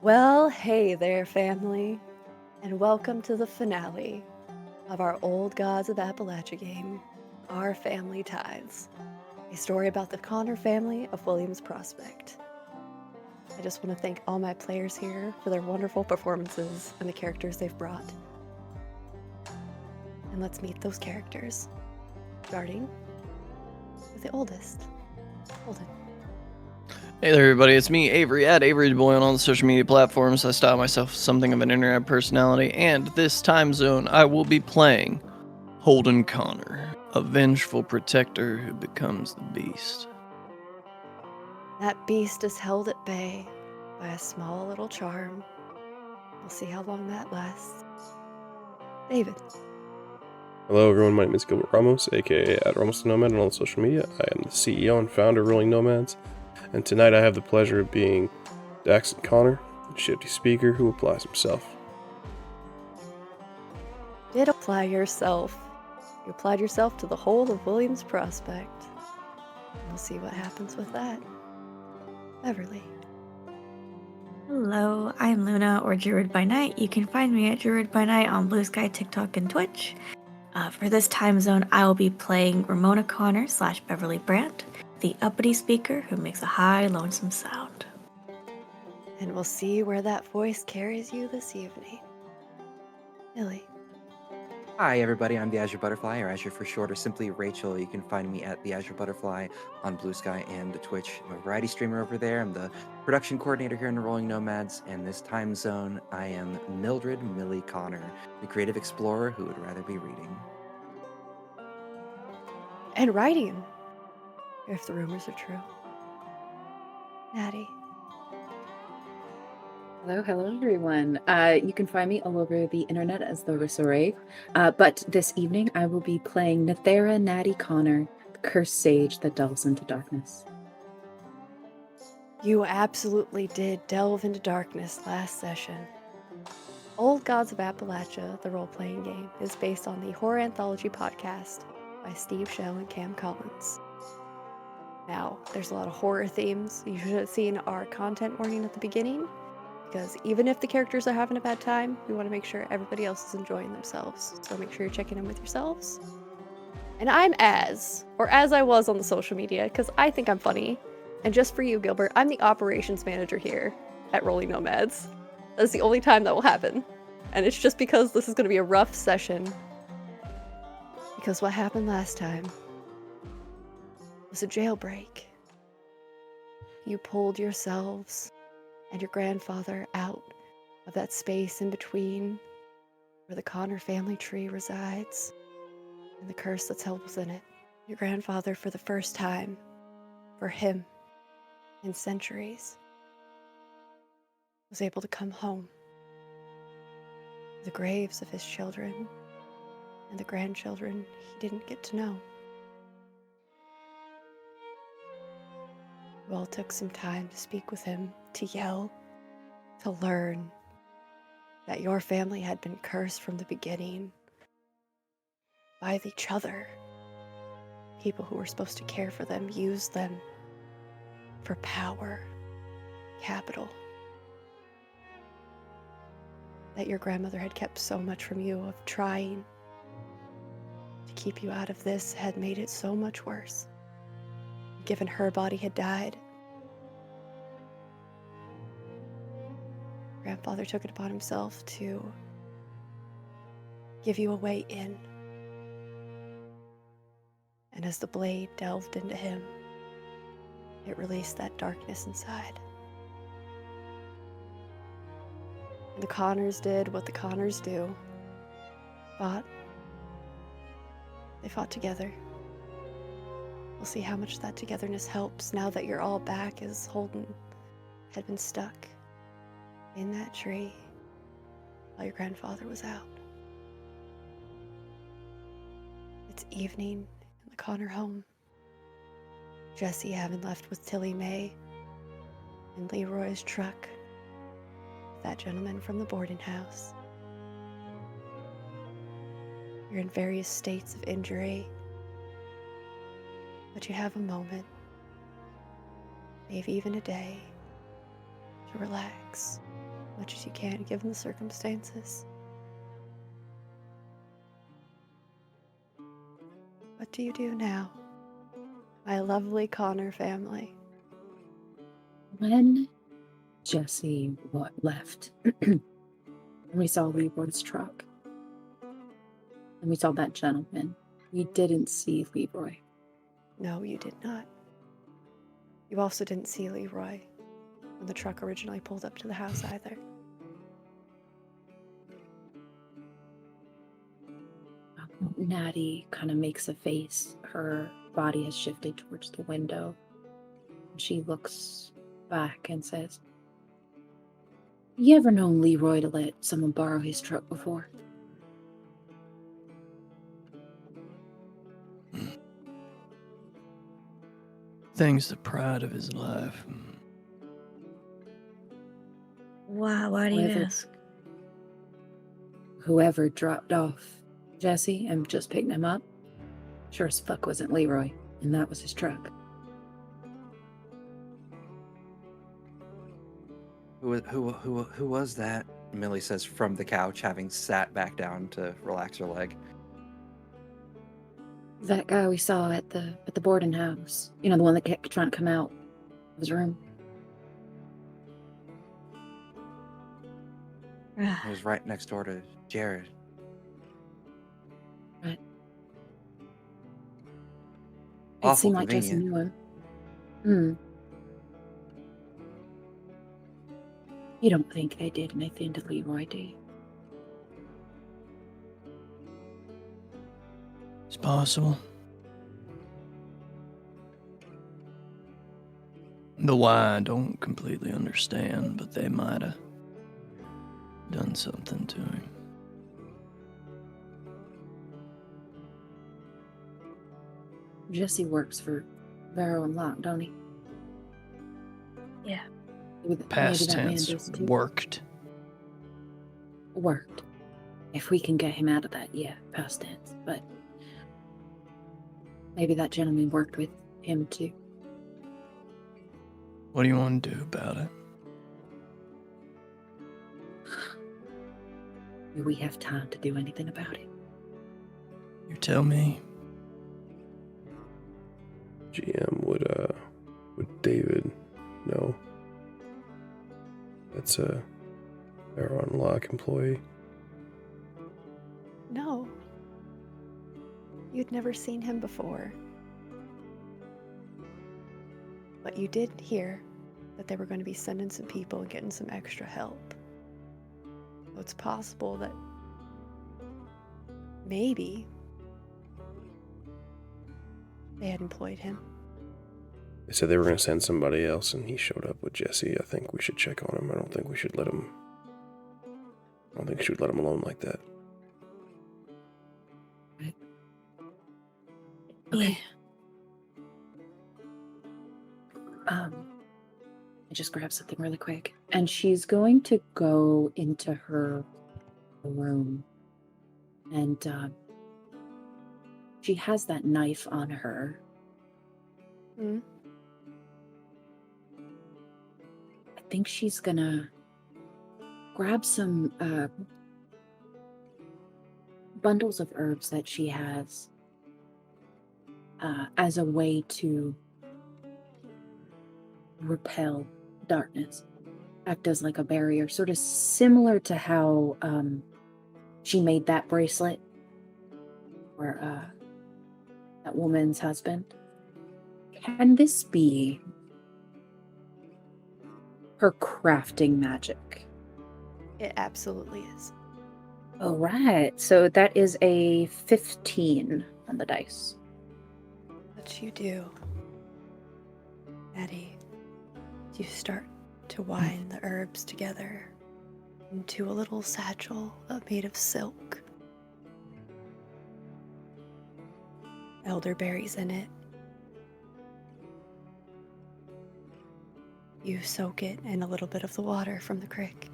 Well, hey there, family, and welcome to the finale of our Old Gods of Appalachia game, Our Family Tithes, a story about the Connor family of Williams Prospect. I just want to thank all my players here for their wonderful performances and the characters they've brought. And let's meet those characters, starting with the oldest, Holden. Hey there, everybody. It's me, Avery, at Avery Boy on all the social media platforms. I style myself something of an internet personality, and this time zone, I will be playing Holden Connor, a vengeful protector who becomes the beast. That beast is held at bay by a small little charm. We'll see how long that lasts. David. Hello everyone, my name is Gilbert Ramos, aka at Ramos the Nomad on all social media. I am the CEO and founder of Rolling Nomads, and tonight I have the pleasure of being Daxton Connor, the shifty speaker who applies himself. Did apply yourself. You applied yourself to the whole of Williams Prospect. We'll see what happens with that. Beverly. Hello, I'm Luna, or Druid by Night. You can find me at Druid by Night on Blue Sky, TikTok, and Twitch. For this time zone, I will be playing Ramona Connor / Beverly Brandt, the uppity speaker who makes a high, lonesome sound. And we'll see where that voice carries you this evening. Millie. Hi everybody, I'm the Azure Butterfly, or Azure for short, or simply Rachel. You can find me at the Azure Butterfly on Blue Sky and Twitch. I'm a variety streamer over there. I'm the production coordinator here in the Rolling Nomads, and this time zone, I am Mildred Millie Connor, the creative explorer who would rather be reading. And writing, if the rumors are true. Natty. Hello everyone. You can find me all over the internet as the Rissorave. But this evening I will be playing Nethera Natty Connor, the cursed sage that delves into darkness. You absolutely did delve into darkness last session. Old Gods of Appalachia, the role-playing game, is based on the horror anthology podcast by Steve Shell and Cam Collins. Now, there's a lot of horror themes. You should have seen our content warning at the beginning, because even if the characters are having a bad time, we want to make sure everybody else is enjoying themselves. So make sure you're checking in with yourselves. And I'm as I was on the social media, because I think I'm funny. And just for you, Gilbert, I'm the operations manager here at Rolling Nomads. That's the only time that will happen. And it's just because this is going to be a rough session. Because what happened last time was a jailbreak. You pulled yourselves and your grandfather out of that space in between where the Connor family tree resides and the curse that's held within it. Your grandfather, for the first time, for him, in centuries, was able to come home. The graves of his children and the grandchildren he didn't get to know. You all took some time to speak with him, to yell, to learn that your family had been cursed from the beginning by each other. People who were supposed to care for them used them for power, capital. That your grandmother had kept so much from you, of trying to keep you out of this, had made it so much worse. Given her body had died, grandfather took it upon himself to give you a way in. And as the blade delved into him, it released that darkness inside. And the Connors did what the Connors do. Fought. They fought together. We'll see how much that togetherness helps now that you're all back, as Holden had been stuck in that tree while your grandfather was out. It's evening in the Connor home. Jesse having left with Tilly Mae in Leroy's truck, that gentleman from the boarding house. You're in various states of injury, but you have a moment, maybe even a day, to relax much as you can given the circumstances. What do you do now, my lovely Connor family? When Jesse left, and we saw Leroy's truck, and we saw that gentleman, we didn't see Leroy. No, you did not. You also didn't see Leroy when the truck originally pulled up to the house either. Natty kind of makes a face. Her body has shifted towards the window. She looks back and says, "You ever known Leroy to let someone borrow his truck before?" Thing's the pride of his life. Wow, why do you Whoever- ask? Whoever dropped off Jesse and just picked him up, sure as fuck wasn't Leroy, and that was his truck. Who was that? Millie says from the couch, having sat back down to relax her leg. That guy we saw at the boarding house. You know, the one that kept trying to come out of his room. It was right next door to Jared. Right. It Awful seemed like Jesse convenient. knew him. You don't think they did anything to Leroy, do you? It's possible. The why I don't completely understand, but they might have done something to him. Jesse works for Barrow and Locke, don't he? Yeah. Past that man tense, does too. worked. Worked. If we can get him out of that, yeah, past tense. But maybe that gentleman worked with him too. What do you want to do about it? Do we have time to do anything about it? You tell me. GM, would David know? That's a Baron Lock employee. No. You'd never seen him before. But you did hear that they were going to be sending some people and getting some extra help. So it's possible that maybe they had employed him. They said they were going to send somebody else, and he showed up with Jesse. I think we should check on him. I don't think we should let him alone like that. Okay. I just grabbed something really quick. And she's going to go into her room. And she has that knife on her. Hmm? I think she's gonna grab some bundles of herbs that she has as a way to repel darkness, act as like a barrier, sort of similar to how she made that bracelet for that woman's husband. Can this be her crafting magic? It absolutely is. All right, so that is a 15 on the dice. What you do, Eddie, you start to wind the herbs together into a little satchel made of silk. Elderberries in it. You soak it in a little bit of the water from the creek.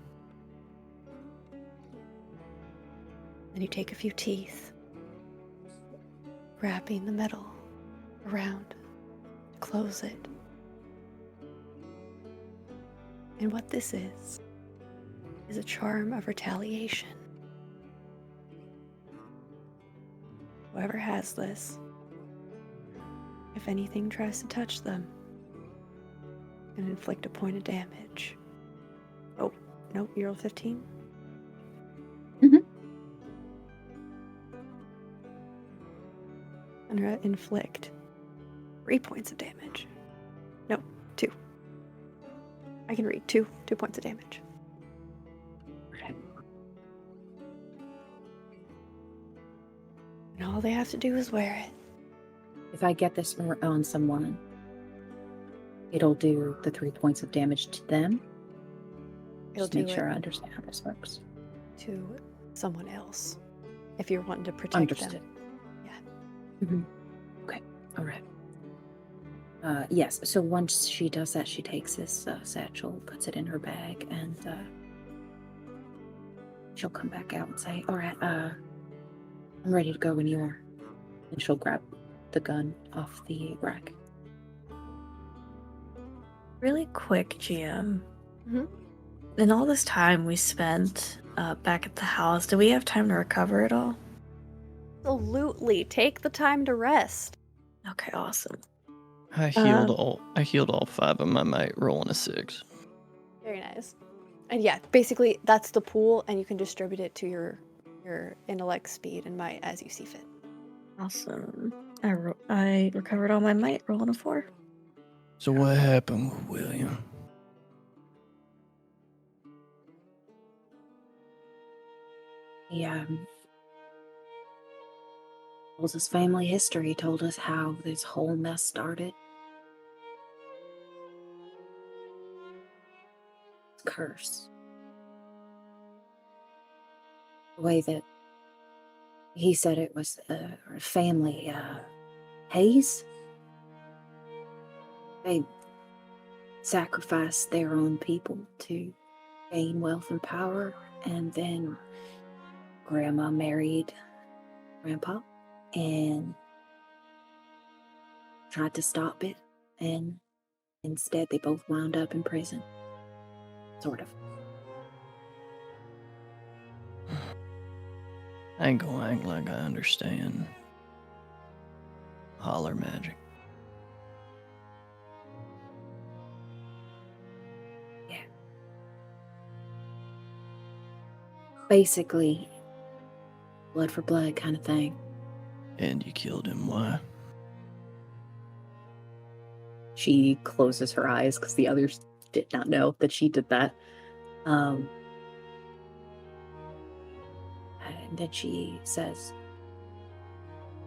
Then you take a few teeth, wrapping the metal around to close it. And what this is is a charm of retaliation. Whoever has this, if anything tries to touch them, can inflict a point of damage. Oh, nope, you rolled 15? Mhm. I'm gonna inflict 3 points of damage. No, 2. I can read 2 points of damage. And all they have to do is wear it. If I get this on someone, it'll do the 3 points of damage to them. It'll Just make do sure it I understand how this works. to someone else if you're wanting to protect Understood. them. Yeah. Mhm. Okay. All right. Yes. So once she does that, she takes this satchel, puts it in her bag, and she'll come back out and say, "All right, I'm ready to go when you are." And she'll grab the gun off the rack. Really quick, GM. Mhm. In all this time we spent back at the house, do we have time to recover it all? Absolutely. Take the time to rest. Okay, awesome. I healed all 5 of my might, rolling a 6. Very nice. And yeah, basically that's the pool, and you can distribute it to your intellect, speed, and might as you see fit. Awesome. I recovered all my might, rolling a 4. So what happened with William? He told us family history, told us how this whole mess started. Curse. The way that he said it was a family haze. They sacrificed their own people to gain wealth and power, and then Grandma married Grandpa and tried to stop it, and instead they both wound up in prison. Sort of. I ain't gonna act like I understand holler magic. Yeah. Basically, blood for blood kind of thing. And you killed him, why? She closes her eyes because the others did not know that she did that. And then she says,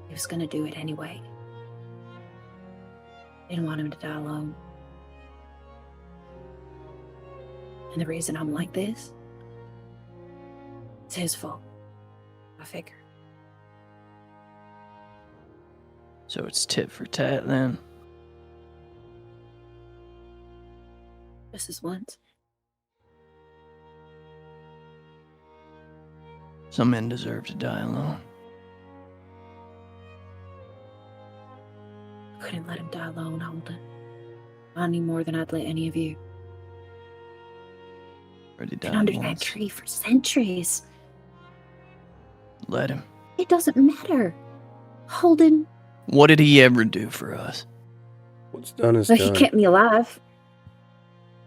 he was going to do it anyway. Didn't want him to die alone. And the reason I'm like this, it's his fault. I figure. So it's tit for tat then? Just as once. Some men deserve to die alone. I couldn't let him die alone, Holden. Not any more than I'd let any of you. Already Been died under that once. tree for centuries. Let him. It doesn't matter. Holden, What did he ever do for us? What's done is well, he done. kept me alive.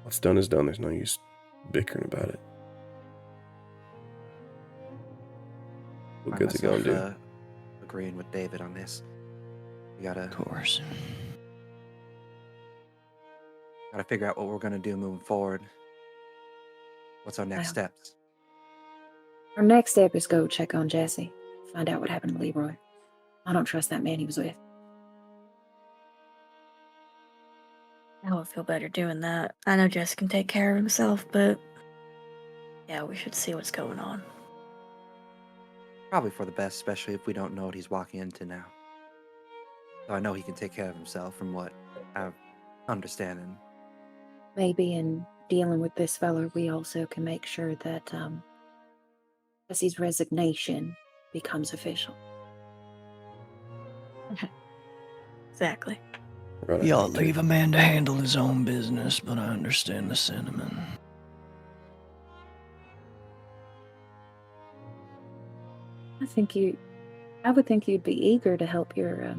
What's done is done. There's no use bickering about it. We're Find good to go and do. myself, agreeing with David on this. We gotta Of course. figure out what we're gonna do moving forward. What's our next Wow. steps? Our next step is go check on Jesse. Find out what happened to Leroy. I don't trust that man he was with. I would feel better doing that. I know Jess can take care of himself, but yeah, we should see what's going on. Probably for the best, especially if we don't know what he's walking into now. So I know he can take care of himself from what I'm understanding. Maybe in dealing with this fella, we also can make sure that Jesse's resignation becomes official. Exactly. Right, You I ought think to leave a man to handle his own business, but I understand the sentiment. I would think you'd be eager to help your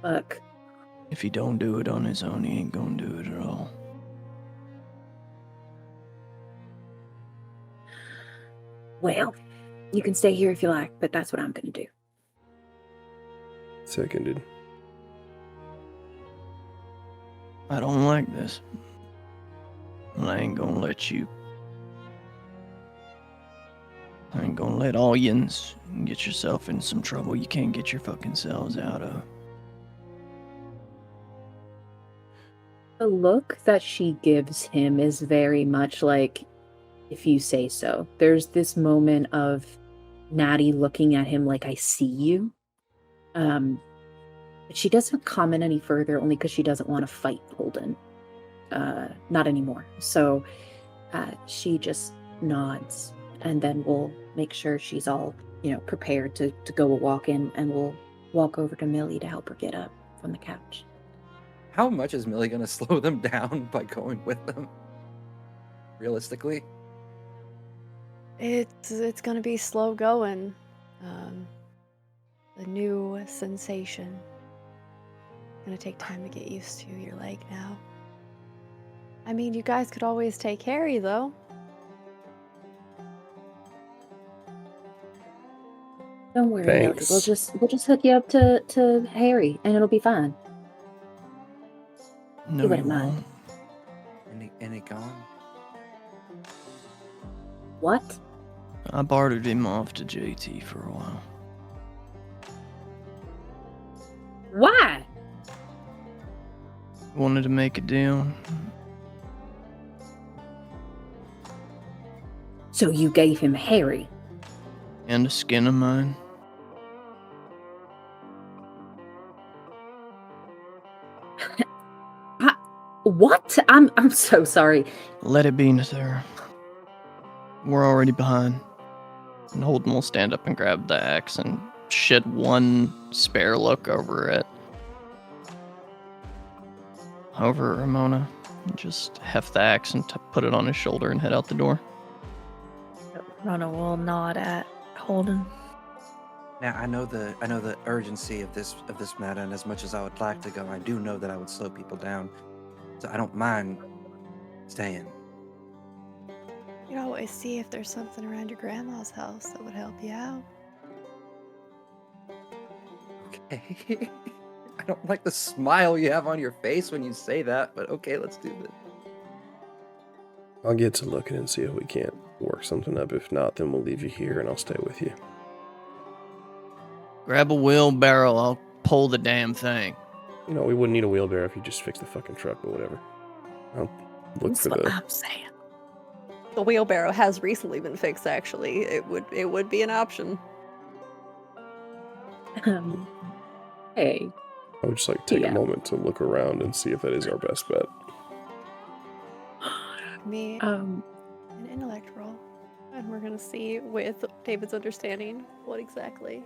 buck. If he don't do it on his own, he ain't gonna do it at all. Well, you can stay here if you like, but that's what I'm gonna do. Seconded. I don't like this. And I ain't gonna let you. I ain't gonna let all yins get yourself in some trouble you can't get your fucking selves out of. The look that she gives him is very much like, if you say so. There's this moment of Natty looking at him like, I see you. But she doesn't comment any further, only because she doesn't want to fight Holden. Not anymore. So she just nods, and then we'll make sure she's all, prepared to go a walk in, and we'll walk over to Millie to help her get up from the couch. How much is Millie going to slow them down by going with them? Realistically? It's gonna be slow going. The new sensation. Gonna take time to get used to your leg now. I mean, you guys could always take Harry, though. Don't worry, Thanks. Millie. We'll just hook you up to Harry, and it'll be fine. No, You he wouldn't mind. won't. And it gone? What? I bartered him off to JT for a while. Why? Wanted to make a deal. So you gave him Harry? And a skin of mine. What? I'm so sorry. Let it be, Nathara. We're already behind. And Holden will stand up and grab the axe and shed one spare look over it. Over at Ramona. And just heft the axe and put it on his shoulder and head out the door. Rona will nod at Holden. Now I know the urgency of this matter, and as much as I would like to go, I do know that I would slow people down. So I don't mind staying. You can always see if there's something around your grandma's house that would help you out. Okay. I don't like the smile you have on your face when you say that, but okay, let's do this. I'll get to looking and see if we can't work something up. If not, then we'll leave you here and I'll stay with you. Grab a wheelbarrow, I'll pull the damn thing. We wouldn't need a wheelbarrow if you just fixed the fucking truck, but whatever. I'll look That's for what the... I'm saying. The wheelbarrow has recently been fixed, actually. It would be an option. Hey. I would just like take Yeah. a moment to look around and see if that is our best bet. Me, an intellect roll. And we're gonna see, with David's understanding, what exactly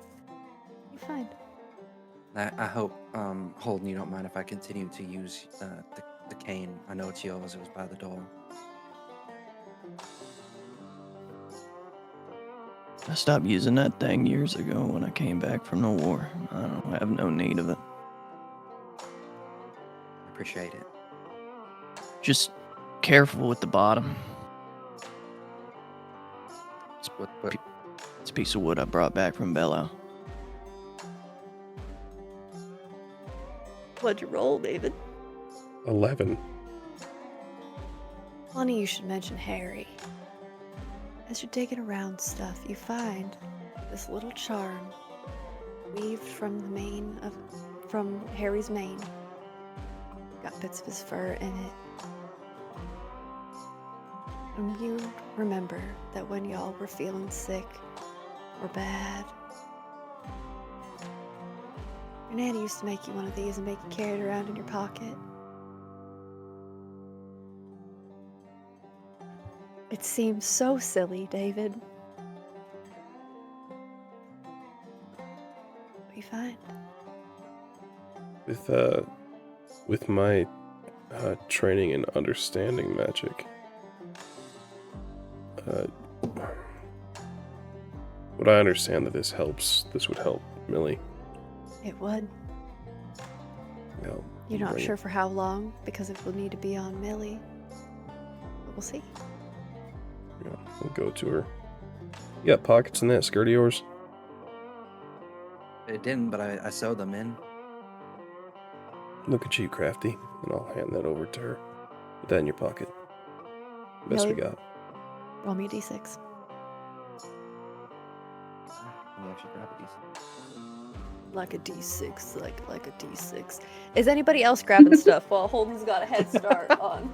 you find. I hope, Holden, you don't mind if I continue to use the cane. I know it's yours. It was by the door. I stopped using that thing years ago when I came back from the war. I don't have no need of it. Appreciate it. Just careful with the bottom. What? It's a piece of wood I brought back from Bellow. What'd you roll, David? 11. Funny you should mention Harry. As you're digging around stuff, you find this little charm weaved from from Harry's mane. Got bits of his fur in it. And you remember that when y'all were feeling sick or bad, your nanny used to make you one of these and make you carry it around in your pocket. It seems so silly, David. What you find? With my training in understanding magic, what But I understand that this helps. This would help Millie. It would. You know, You're not bring it. sure for how long because it will need to be on Millie. But we'll see. Yeah, we'll go to her. You got pockets in that skirt of yours? It didn't, but I sewed them in. Look at you, crafty. And I'll hand that over to her. Put that in your pocket. Best we Millie? got. Roll me a d6. Let me actually grab a d6. Like a d6, like a d6. Is anybody else grabbing stuff while Holden's got a head start on?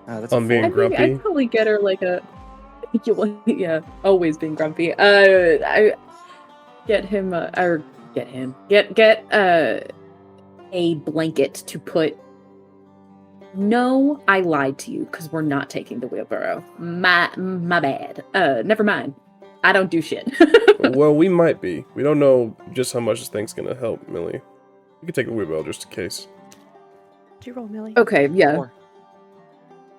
That's I'm a being four. I think grumpy. I'd probably get her like a. Yeah, always being grumpy. I get him or get him get a blanket to put. No, I lied to you because we're not taking the wheelbarrow. My bad. Never mind. I don't do shit. Well, we might be. We don't know just how much this thing's gonna help, Millie. We could take a wheelbarrow just in case. Did you roll, Millie? Okay, yeah. Four.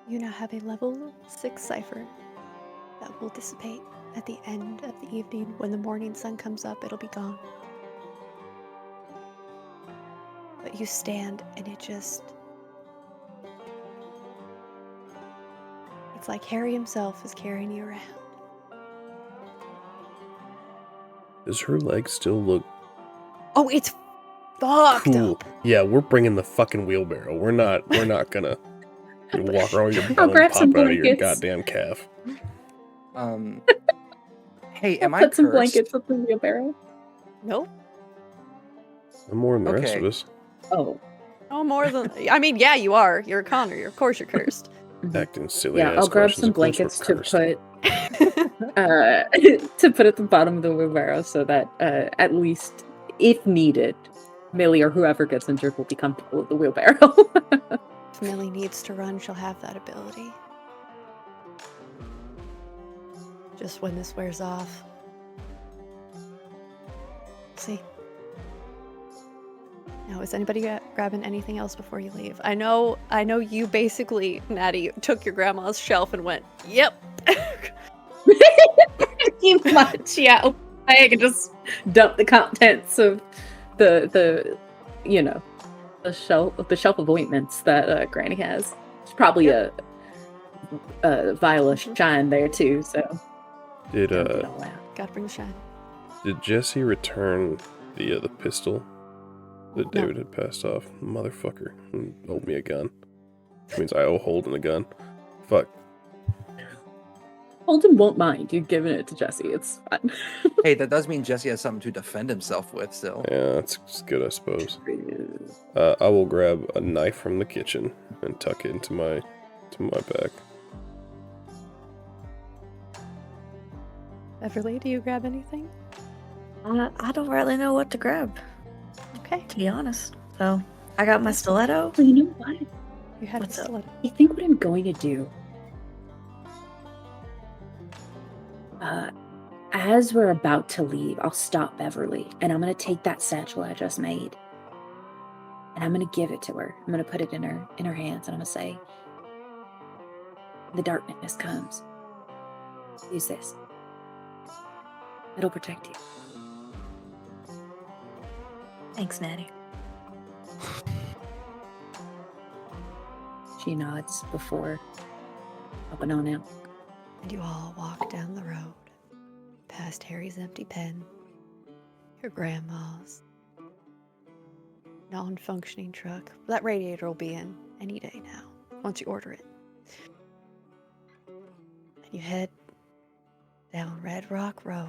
You now have a level 6 cipher that will dissipate at the end of the evening. When the morning sun comes up, it'll be gone. But you stand and it just... It's like Harry himself is carrying you around. Does her leg still look Oh, it's fucked cool? up. Yeah, we're bringing the fucking wheelbarrow. We're not gonna walk around with your I'll bone grab pop some out of your blankets. goddamn calf. Hey, I'll am I put some cursed? blankets with the wheelbarrow. Nope. No more than the rest Okay. of us. Oh, No more than... I mean, yeah, you are. You're a Connor. Of course you're cursed. Acting silly yeah. ass I'll grab questions. some Of course we're blankets to cursed. put to put at the bottom of the wheelbarrow so that at least if needed, Millie or whoever gets injured will be comfortable with the wheelbarrow. If Millie needs to run, she'll have that ability. Just when this wears off. See? Now, is anybody grabbing anything else before you leave? I know you basically, Natty, took your grandma's shelf and went, yep. Pretty much, yeah. I can just dump the contents of the you know the shelf of ointments that Granny has. There's probably a vial of shine there too. So Did dump it all out. Gotta bring the shine. did Jesse return the pistol that No. David had passed off? Motherfucker. Owed me a gun. Which means I owe Holden a gun. Fuck. Holden won't mind you giving it to Jesse. It's fine. Hey, that does mean Jesse has something to defend himself with, so. Yeah, that's good, I suppose. I will grab a knife from the kitchen and tuck it into my back. Beverly, do you grab anything? I don't really know what to grab, Okay. to be honest. So I got my stiletto. Well, you know what? You had What's a up? stiletto. I think what I'm going to do, as we're about to leave, I'll stop Beverly, and I'm going to take that satchel I just made, and I'm going to give it to her. I'm going to put it in her hands, and I'm going to say, "The darkness comes. Use this. It'll protect you." Thanks, Natty. She nods before helping on out. And you all walk down the road, past Harry's empty pen, your grandma's non-functioning truck. That radiator will be in any day now, once you order it. And you head down Red Rock Road,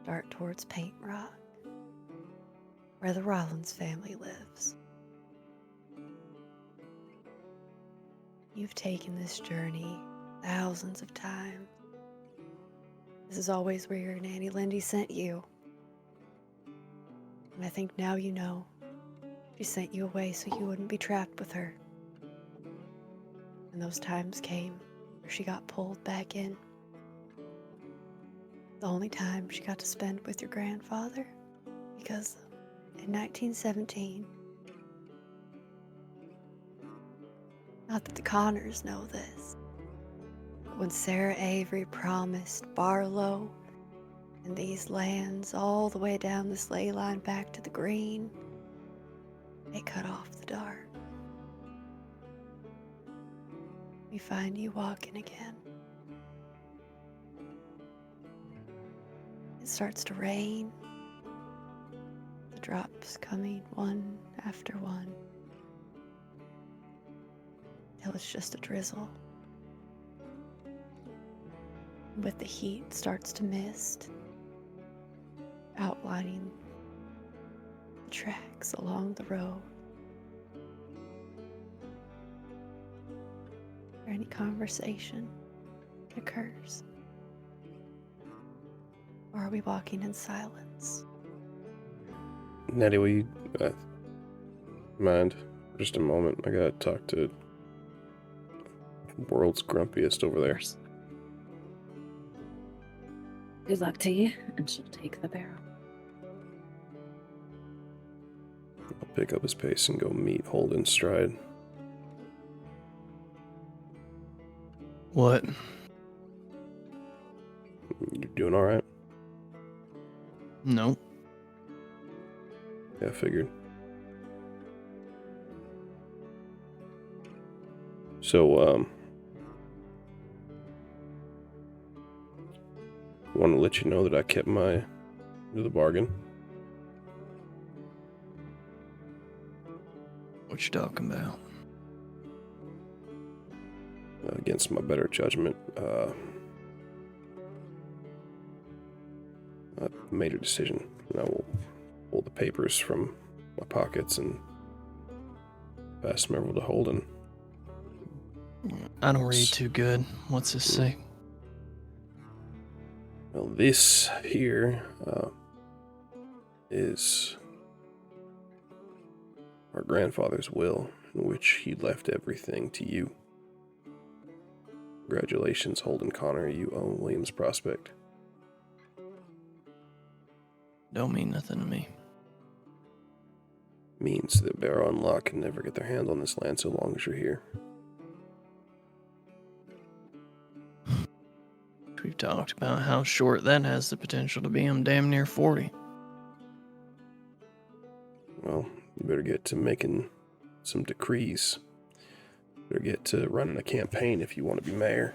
start towards Paint Rock, where the Rollins family lives. You've taken this journey thousands of times. This is always where your Nanny Lindy sent you. And I think now you know. She sent you away so you wouldn't be trapped with her. And those times came where she got pulled back in. The only time she got to spend with your grandfather, because in 1917, Not that the Connors know this. But when Sarah Avery promised Barlow and these lands all the way down this ley line back to the green, they cut off the dark. We find you walking again. It starts to rain. The drops coming one after one, till it's just a drizzle. With the heat starts to mist, outlining the tracks along the road. Or any conversation occurs? Or are we walking in silence? Natty, will you mind for just a moment? I gotta talk to world's grumpiest over there. Good luck to you, and she'll take the barrel. I'll pick up his pace and go meet Holden's stride. What? You doing alright? No. Yeah, I figured. So, I want to let you know that I kept my end of the bargain. What you talking about? Against my better judgment, I made a decision, and I will pull the papers from my pockets and pass them over to Holden. I don't read too good. What's this say? Well, this here is our grandfather's will, in which he left everything to you. Congratulations, Holden Connor. You own Williams Prospect. Don't mean nothing to me. Means that Barrow and Locke can never get their hands on this land so long as you're here. We've talked about how short that has the potential to be. I'm damn near 40. Well, you better get to making some decrees. Better get to running a campaign if you want to be mayor.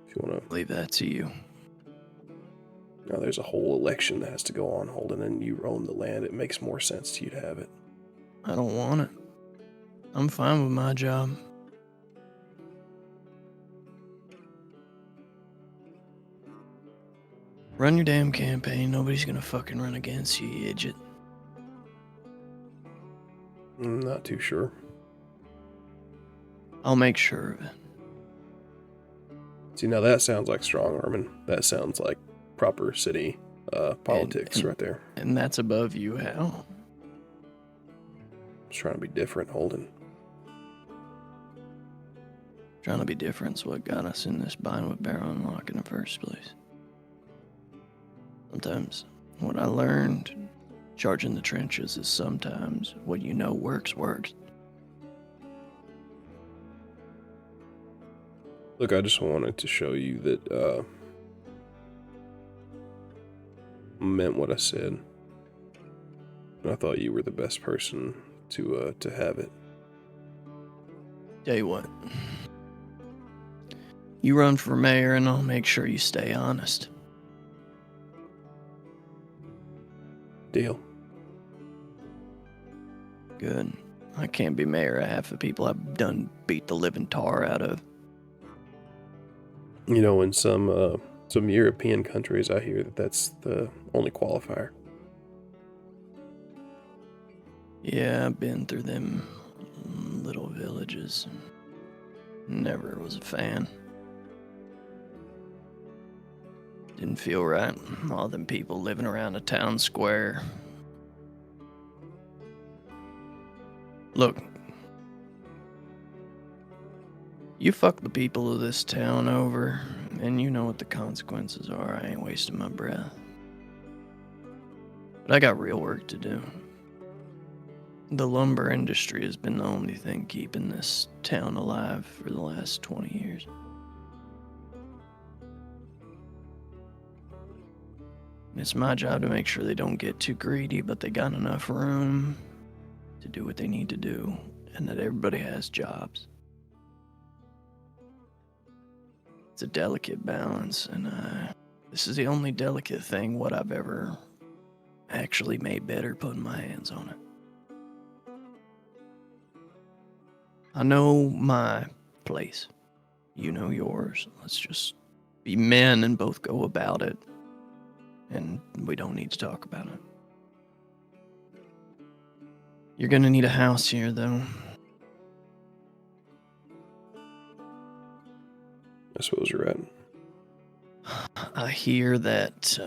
If you want to... Leave that to you. Now, there's a whole election that has to go on, Holden, and you own the land. It makes more sense to you to have it. I don't want it. I'm fine with my job. Run your damn campaign. Nobody's gonna fucking run against you, you idiot. I'm not too sure. I'll make sure of it. See, now that sounds like strong arming. That sounds like proper city politics right there. And that's above you, Hal. Just trying to be different, Holden. Trying to be different's what got us in this bind with Barrow and Locke in the first place. Sometimes what I learned charging the trenches is sometimes what you know works. Look, I just wanted to show you that I meant what I said. And I thought you were the best person to have it. Tell you what. You run for mayor and I'll make sure you stay honest. Deal. Good. I can't be mayor of half the people I've done beat the living tar out of. You know, in some European countries, I hear that that's the only qualifier. Yeah, I've been through them little villages. Never was a fan. Didn't feel right. All them people living around a town square. Look. You fuck the people of this town over, and you know what the consequences are. I ain't wasting my breath. But I got real work to do. The lumber industry has been the only thing keeping this town alive for the last 20 years. It's my job to make sure they don't get too greedy, but they got enough room to do what they need to do, and that everybody has jobs. It's a delicate balance, and this is the only delicate thing what I've ever actually made better putting my hands on it. I know my place. You know yours. Let's just be men and both go about it. And we don't need to talk about it. You're gonna need a house here, though. I suppose you're right. I hear that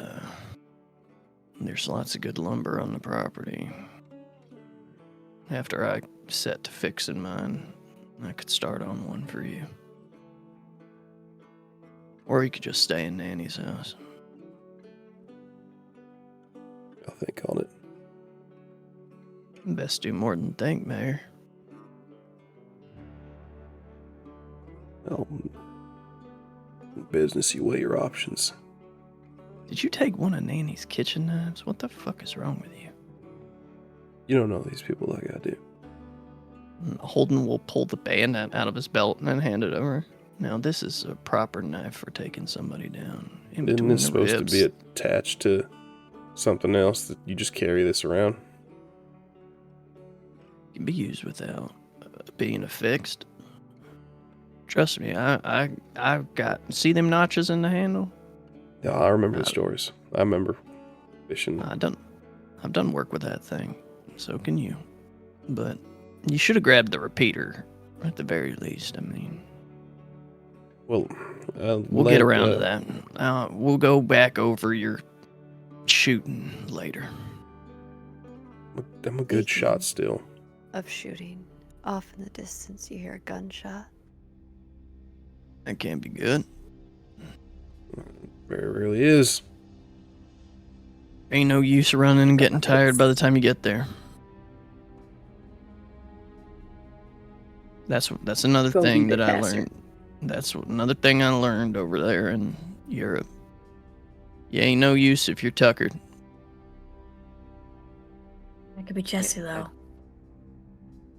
there's lots of good lumber on the property. After I set to fixing mine, I could start on one for you. Or you could just stay in Nanny's house. I'll think on it. Best do more than think, Mayor. Oh, business, you weigh your options. Did you take one of Nanny's kitchen knives? What the fuck is wrong with you? You don't know these people like I do. Holden will pull the bayonet out of his belt and then hand it over. Now, this is a proper knife for taking somebody down. Isn't this supposed to be attached to something else that you just carry this around? It can be used without being affixed. Trust me, I've got... See them notches in the handle? Yeah, I remember the stories. I remember fishing. I've done work with that thing. So can you. But you should have grabbed the repeater, at the very least. I mean... Well, we'll get around to that. We'll go back over your shooting later. I'm a good shot still. Of shooting. Off in the distance, you hear a gunshot. That can't be good. Very rarely is. Ain't no use running and getting tired by the time you get there. That's another Go thing beat that it I faster. learned. That's another thing I learned over there in Europe. You ain't no use if you're tuckered. That could be Jesse, though.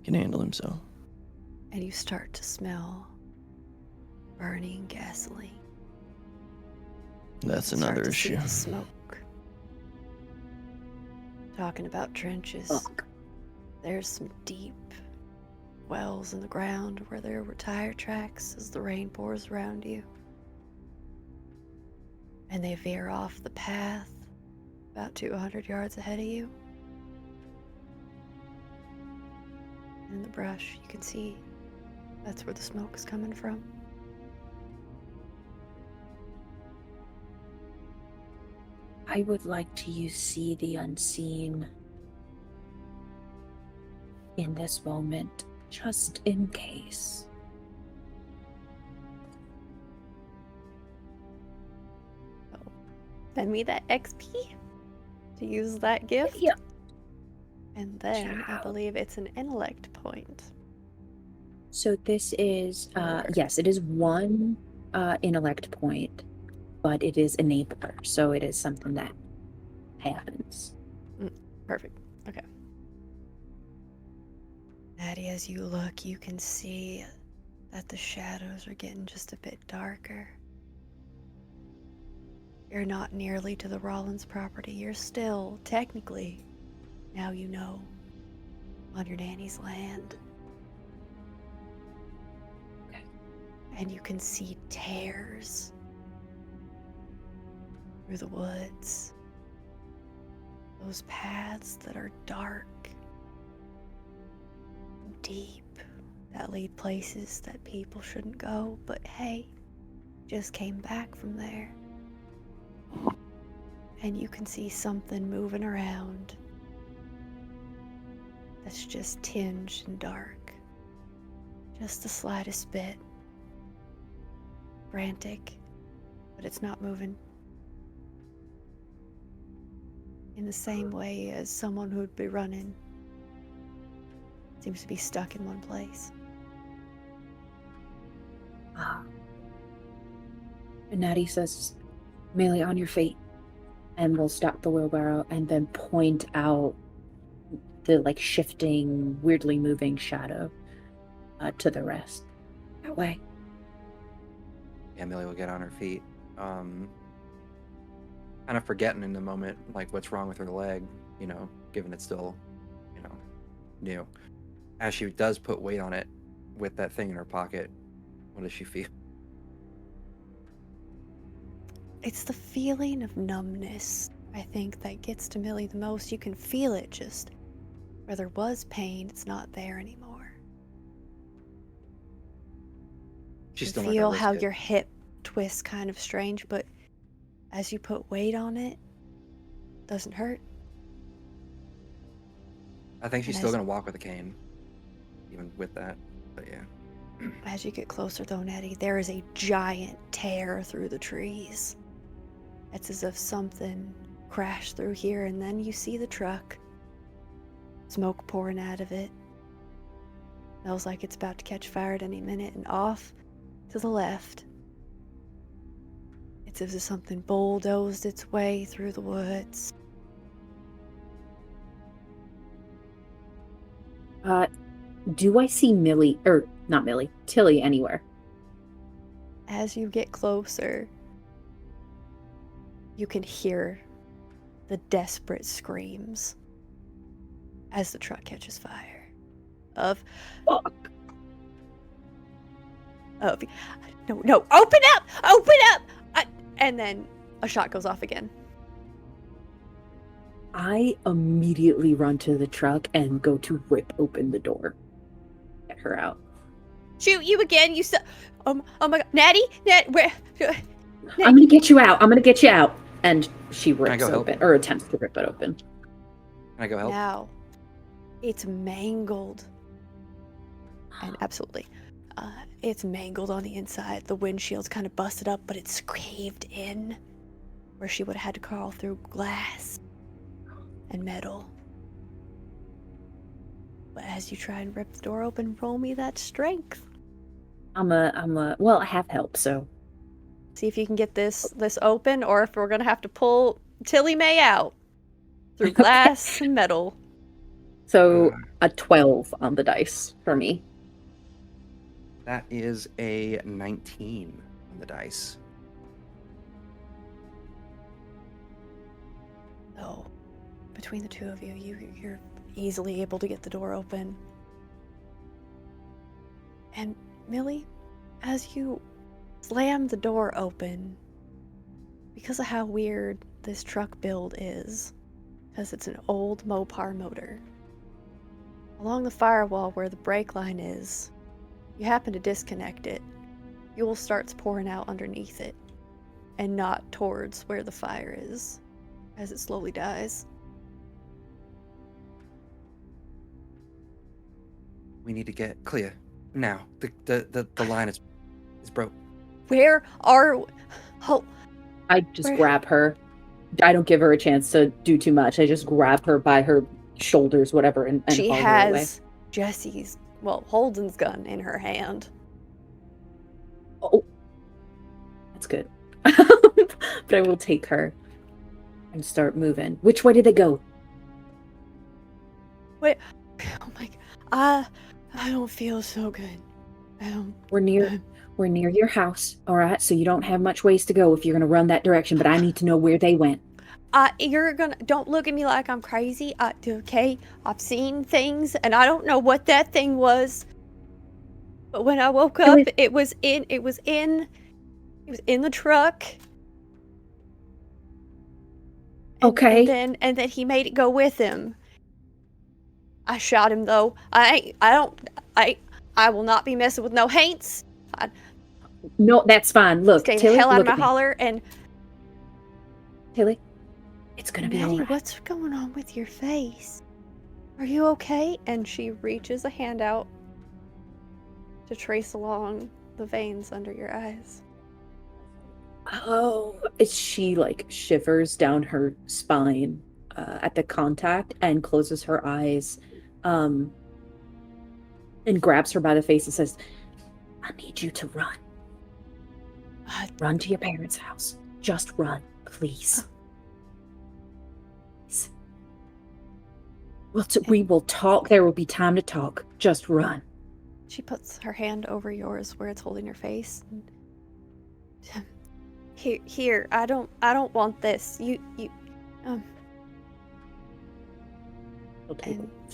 Can handle himself. And you start to smell burning gasoline. That's You another start to see issue. the smoke. Talking about trenches. Fuck. There's some deep wells in the ground where there were tire tracks as the rain pours around you. And they veer off the path about 200 yards ahead of you. In the brush, you can see that's where the smoke is coming from. I would like to use See the Unseen in this moment, just in case. Send me that XP to use that gift. Yeah. And then I Ciao. believe it's an intellect point. So this is, yes, it is one intellect point, but it is enabler, so it is something that happens. Perfect. Okay. Maddie, as you look, you can see that the shadows are getting just a bit darker. You're not nearly to the Rollins property. You're still, technically, now you know, on your nanny's land. Okay. And you can see tears through the woods. Those paths that are dark, deep, that lead places that people shouldn't go, but hey, just came back from there. And you can see something moving around that's just tinged and dark. Just the slightest bit. Frantic, but it's not moving. In the same way as someone who'd be running Seems to be stuck in one place. And Natty says, "Melee, on your feet." And we'll stop the wheelbarrow and then point out the like shifting, weirdly moving shadow to the rest. That way. Yeah, Millie will get on her feet. Kind of forgetting in the moment, like, what's wrong with her leg, given it's still, new. As she does put weight on it with that thing in her pocket, what does she feel? It's the feeling of numbness, I think, that gets to Millie the most. You can feel it, just where there was pain, it's not there anymore. She's You still feel not gonna how risk it. your hip twists kind of strange, but as you put weight on it, doesn't hurt. I think she's and still as- gonna walk with a cane, even with that. But yeah. As you get closer, though, Nettie, there is a giant tear through the trees. It's as if something crashed through here, and then you see the truck. Smoke pouring out of it. Smells like it's about to catch fire at any minute, and off to the left, it's as if something bulldozed its way through the woods. Do I see Millie, or not Millie, Tilly anywhere? As you get closer, you can hear the desperate screams as the truck catches fire. Fuck. No, open up! And then a shot goes off again. I immediately run to the truck and go to rip open the door. Get her out. Shoot you again, you oh my god. Natty, where? I'm gonna get you out. I'm gonna get you out. And she rips go help? open, or attempts to rip it open. Can I go help? Now, it's mangled. And absolutely. It's mangled on the inside. The windshield's kind of busted up, but it's caved in where she would have had to crawl through glass and metal. But as you try and rip the door open, roll me that strength. Well, I have help, so. See if you can get this open, or if we're gonna have to pull Tilly May out through glass and metal. So, a 12 on the dice for me. That is a 19 on the dice. So, between the two of you, you're easily able to get the door open. And Millie, as you slam the door open, because of how weird this truck build is, because it's an old Mopar motor, along the firewall where the brake line is, you happen to disconnect it. Fuel starts pouring out underneath it, and not towards where the fire is, as it slowly dies. We need to get clear now. The line is broke. Where are... Oh, I just Where- grab her. I don't give her a chance to do too much. I just grab her by her shoulders, whatever, and she haul her away. has Holden's gun in her hand. Oh, that's good. But I will take her and start moving. Which way did they go? Wait, oh my god, I don't feel so good. We're near your house, all right? So you don't have much ways to go if you're gonna run that direction. But I need to know where they went. Don't look at me like I'm crazy. Okay, I've seen things, and I don't know what that thing was. But when I woke up, it was in the truck. Okay. And then he made it go with him. I shot him though. I will not be messing with no haints. No, that's fine. Look, Stay Tilly, the hell out of look my at me. holler. And Tilly, it's gonna be Maddie, all right. what's going on with your face? Are you okay? And she reaches a hand out to trace along the veins under your eyes. Oh, she like shivers down her spine at the contact and closes her eyes. and grabs her by the face and says, I need you to run. Run to your parents' house. Just run, please. We will talk. There will be time to talk. Just run. She puts her hand over yours where it's holding your face. Here, I don't want this. She'll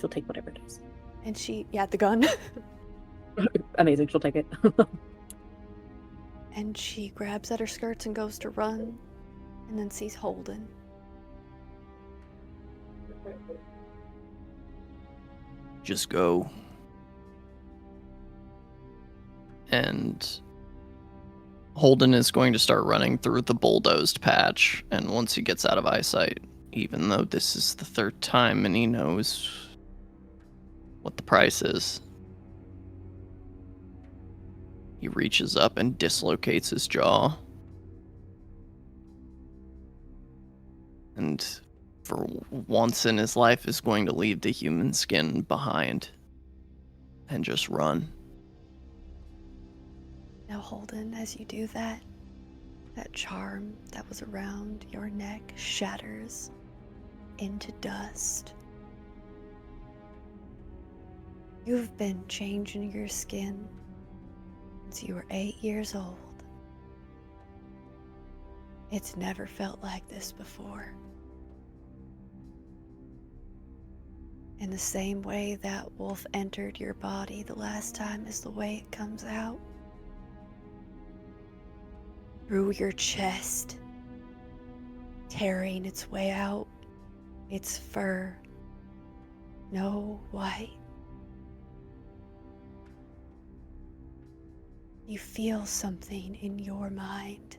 take whatever it is. And the gun. Amazing, she'll take it. And she grabs at her skirts and goes to run, and then sees Holden. Just go. And Holden is going to start running through the bulldozed patch, and once he gets out of eyesight, even though this is the third time and he knows what the price is, he reaches up and dislocates his jaw. And for once in his life is going to leave the human skin behind and just run. Now, Holden, as you do that charm that was around your neck shatters into dust. You've been changing your skin since you were 8 years old. It's never felt like this before. In the same way that wolf entered your body the last time is the way it comes out. Through your chest, tearing its way out, its fur, no white. You feel something in your mind.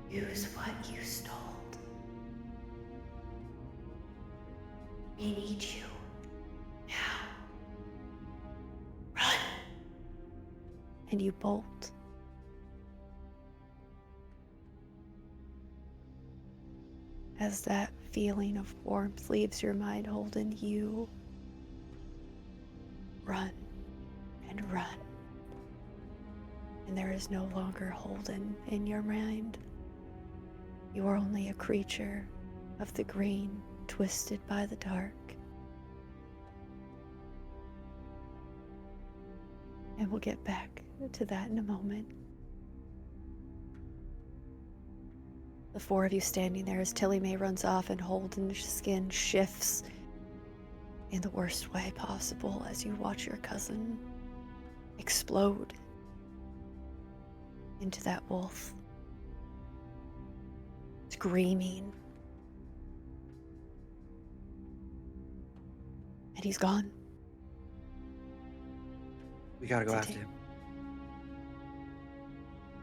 Use what you stole. We need you now. Run. And you bolt. As that feeling of warmth leaves your mind, Holden, you run and run. And there is no longer Holden in your mind. You are only a creature of the green, twisted by the dark. And we'll get back to that in a moment. The four of you standing there as Tilly Mae runs off and Holden's skin shifts in the worst way possible as you watch your cousin explode into that wolf, screaming. And he's gone. We gotta go after him.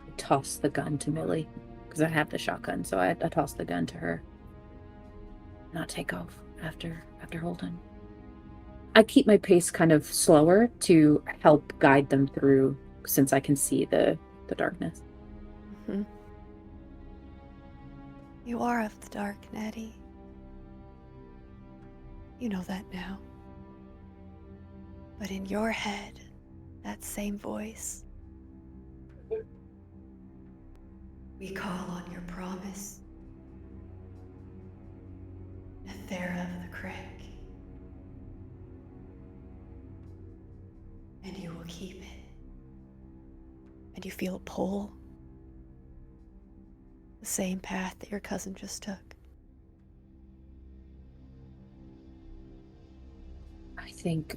I toss the gun to Millie, because I have the shotgun, so I toss the gun to her. And I'll take off after Holden. I keep my pace kind of slower to help guide them through, since I can see the darkness. Mm-hmm. You are of the dark, Nettie. You know that now. But in your head, that same voice, we call on your promise, Nethera of the Crick, and you will keep it. And you feel a pull, the same path that your cousin just took. I think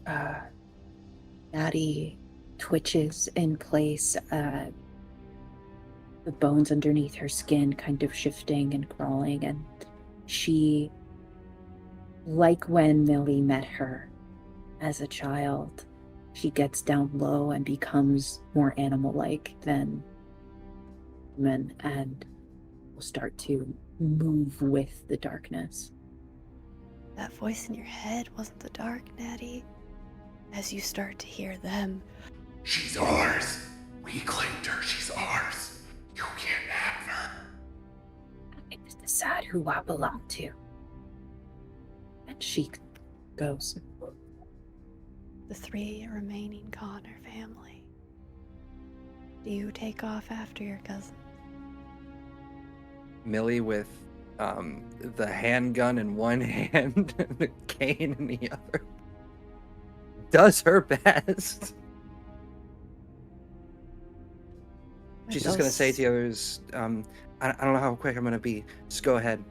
Maddie twitches in place, the bones underneath her skin kind of shifting and crawling, and she, like when Millie met her as a child, she gets down low and becomes more animal-like than human, and will start to move with the darkness. That voice in your head wasn't the dark, Natty. As you start to hear them. She's ours. We claimed her. She's ours. You can't have her. I get to decide who I belong to. And she goes, The 3 remaining Connor family. Do you take off after your cousin? Millie with the handgun in one hand and the cane in the other does her best. With She's just gonna say those- to the others, I don't know how quick I'm gonna be. Just go ahead.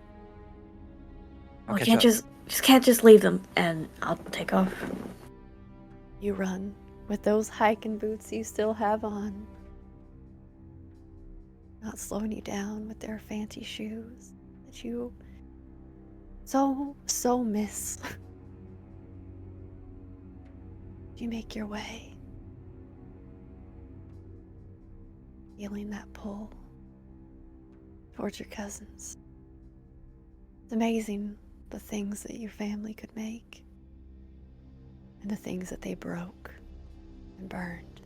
I'll We catch can't up. just leave them, and I'll take off. You run with those hiking boots you still have on. Not slowing you down with their fancy shoes that you so miss. You make your way, feeling that pull towards your cousins. It's amazing the things that your family could make and the things that they broke and burned.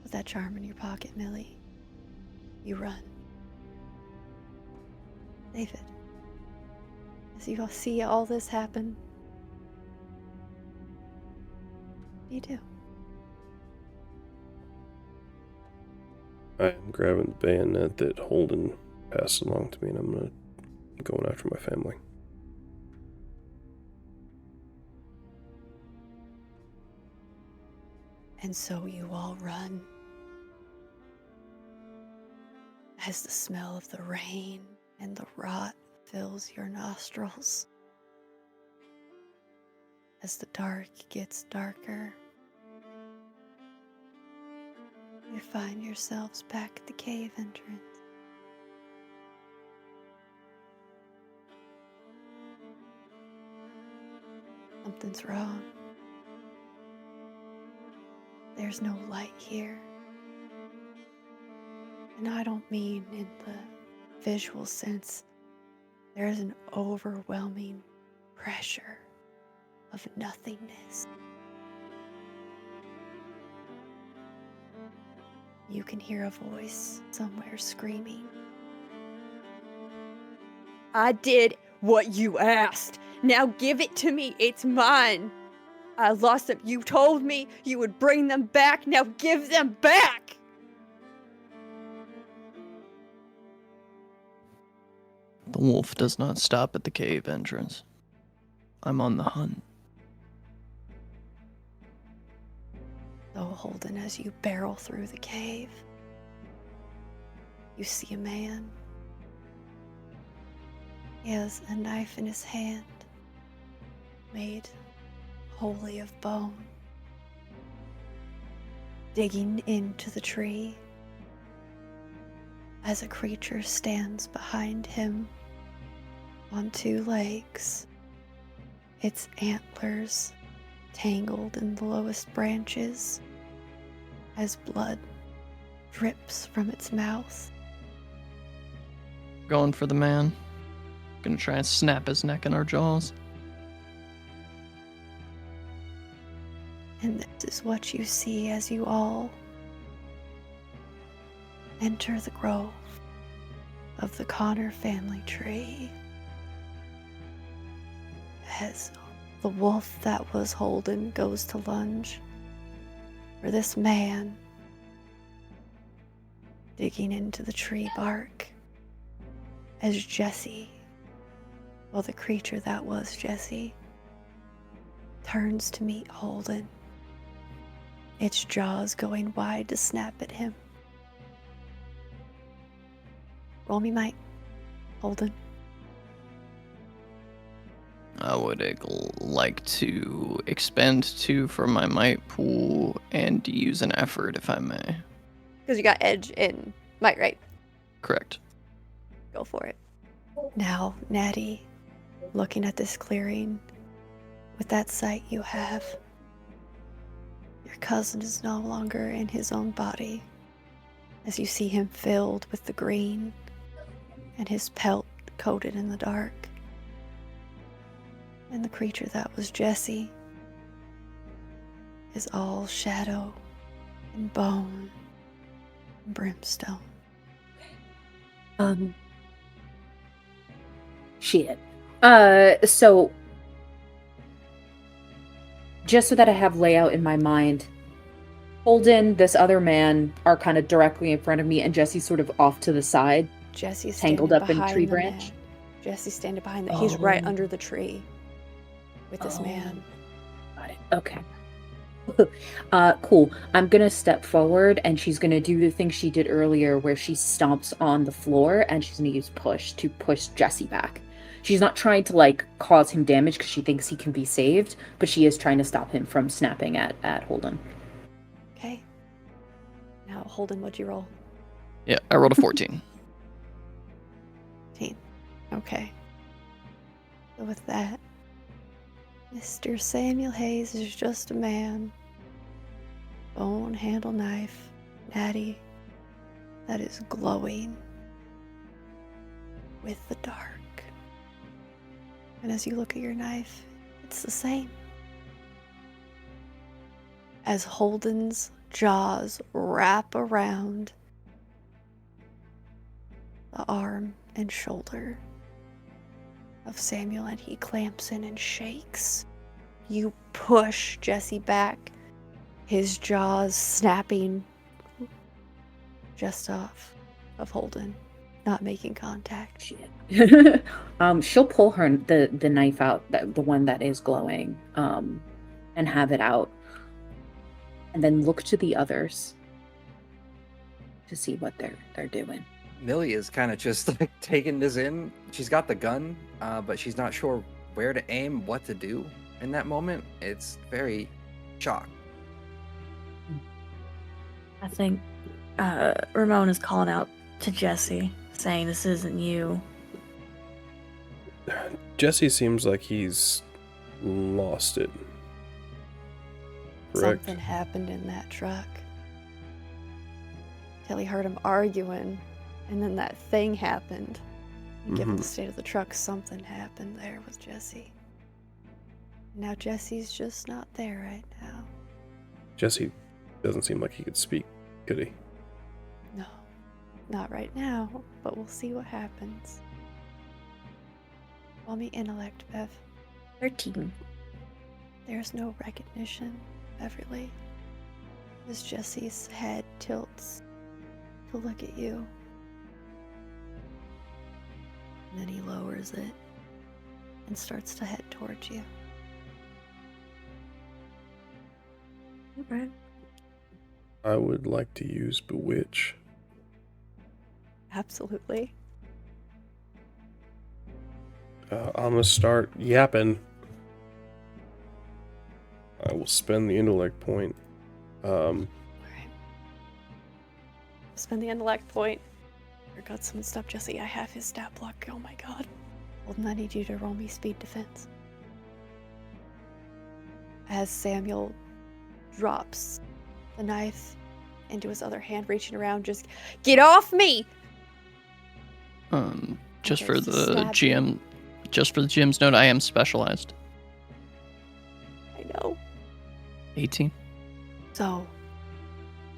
With that charm in your pocket, Millie, you run. David, as you all see all this happen, what do you do? I am grabbing the bayonet that Holden passed along to me, and I'm going after my family. And so you all run. As the smell of the rain and the rot fills your nostrils. As the dark gets darker, you find yourselves back at the cave entrance. Something's wrong. There's no light here. And I don't mean in the visual sense. There is an overwhelming pressure of nothingness. You can hear a voice somewhere screaming. I did what you asked. Now give it to me. It's mine. I lost them. You told me you would bring them back. Now give them back. The wolf does not stop at the cave entrance. I'm on the hunt. So Holden, as you barrel through the cave, you see a man. He has a knife in his hand, made wholly of bone, digging into the tree as a creature stands behind him on 2 legs, its antlers tangled in the lowest branches as blood drips from its mouth. Going for the man. Gonna try and snap his neck in our jaws. And this is what you see as you all enter the grove of the Connor family tree. As the wolf that was Holden goes to lunge for this man, digging into the tree bark, as Jesse, well, the creature that was Jesse, turns to meet Holden, its jaws going wide to snap at him. Roll me might, Holden. I would like to expend 2 from my might pool and use an effort if I may. Because you got edge in might, right? Correct. Go for it. Now, Natty, looking at this clearing, with that sight you have, your cousin is no longer in his own body, as you see him filled with the green and his pelt coated in the dark. And the creature that was Jesse is all shadow and bone and brimstone. Shit. So just so that I have layout in my mind, Holden, this other man are kind of directly in front of me, and Jesse's sort of off to the side. Jesse's Tangled standing up in a behind tree the branch? man. Jesse's standing behind the. He's right Oh. under the tree with this Oh. man. Got it. Okay. Cool. I'm gonna step forward, and she's gonna do the thing she did earlier where she stomps on the floor, and she's gonna use push to push Jesse back. She's not trying to, like, cause him damage because she thinks he can be saved, but she is trying to stop him from snapping at Holden. Okay. Now, Holden, what'd you roll? Yeah, I rolled a 14. 15. Okay. So with that, Mr. Samuel Hayes is just a man. Bone handle knife, natty, that is glowing with the dark. And as you look at your knife, it's the same. As Holden's jaws wrap around the arm and shoulder of Samuel, and he clamps in and shakes. You push Jesse back, his jaws snapping just off of Holden, not making contact. Shit. She'll pull the knife out, the one that is glowing, and have it out, and then look to the others to see what they're doing. Millie is kind of just like taking this in. She's got the gun, but she's not sure where to aim, what to do in that moment. It's very shocked. I think Ramon is calling out to Jesse, saying, "This isn't you." Jesse seems like he's lost it. Correct. Something happened in that truck. Kelly heard him arguing, and then that thing happened. And given the state of the truck, something happened there with Jesse. Now Jesse's just not there right now. Jesse doesn't seem like he could speak, could he? No, not right now, but we'll see what happens. Roll me intellect, Bev. 13. There's no recognition, Beverly, as Jesse's head tilts to look at you. And then he lowers it and starts to head towards you. Okay. I would like to use Bewitch. Absolutely. I'm gonna start yapping. I will spend the intellect point. Alright. Spend the intellect point. I got someone stop Jesse. I have his stat block. Oh my god. Holden, I need you to roll me speed defense. As Samuel drops the knife into his other hand, reaching around, just get off me! Just Okay, for so the stab GM, just for the GM's note, I am specialized. I know. 18. So,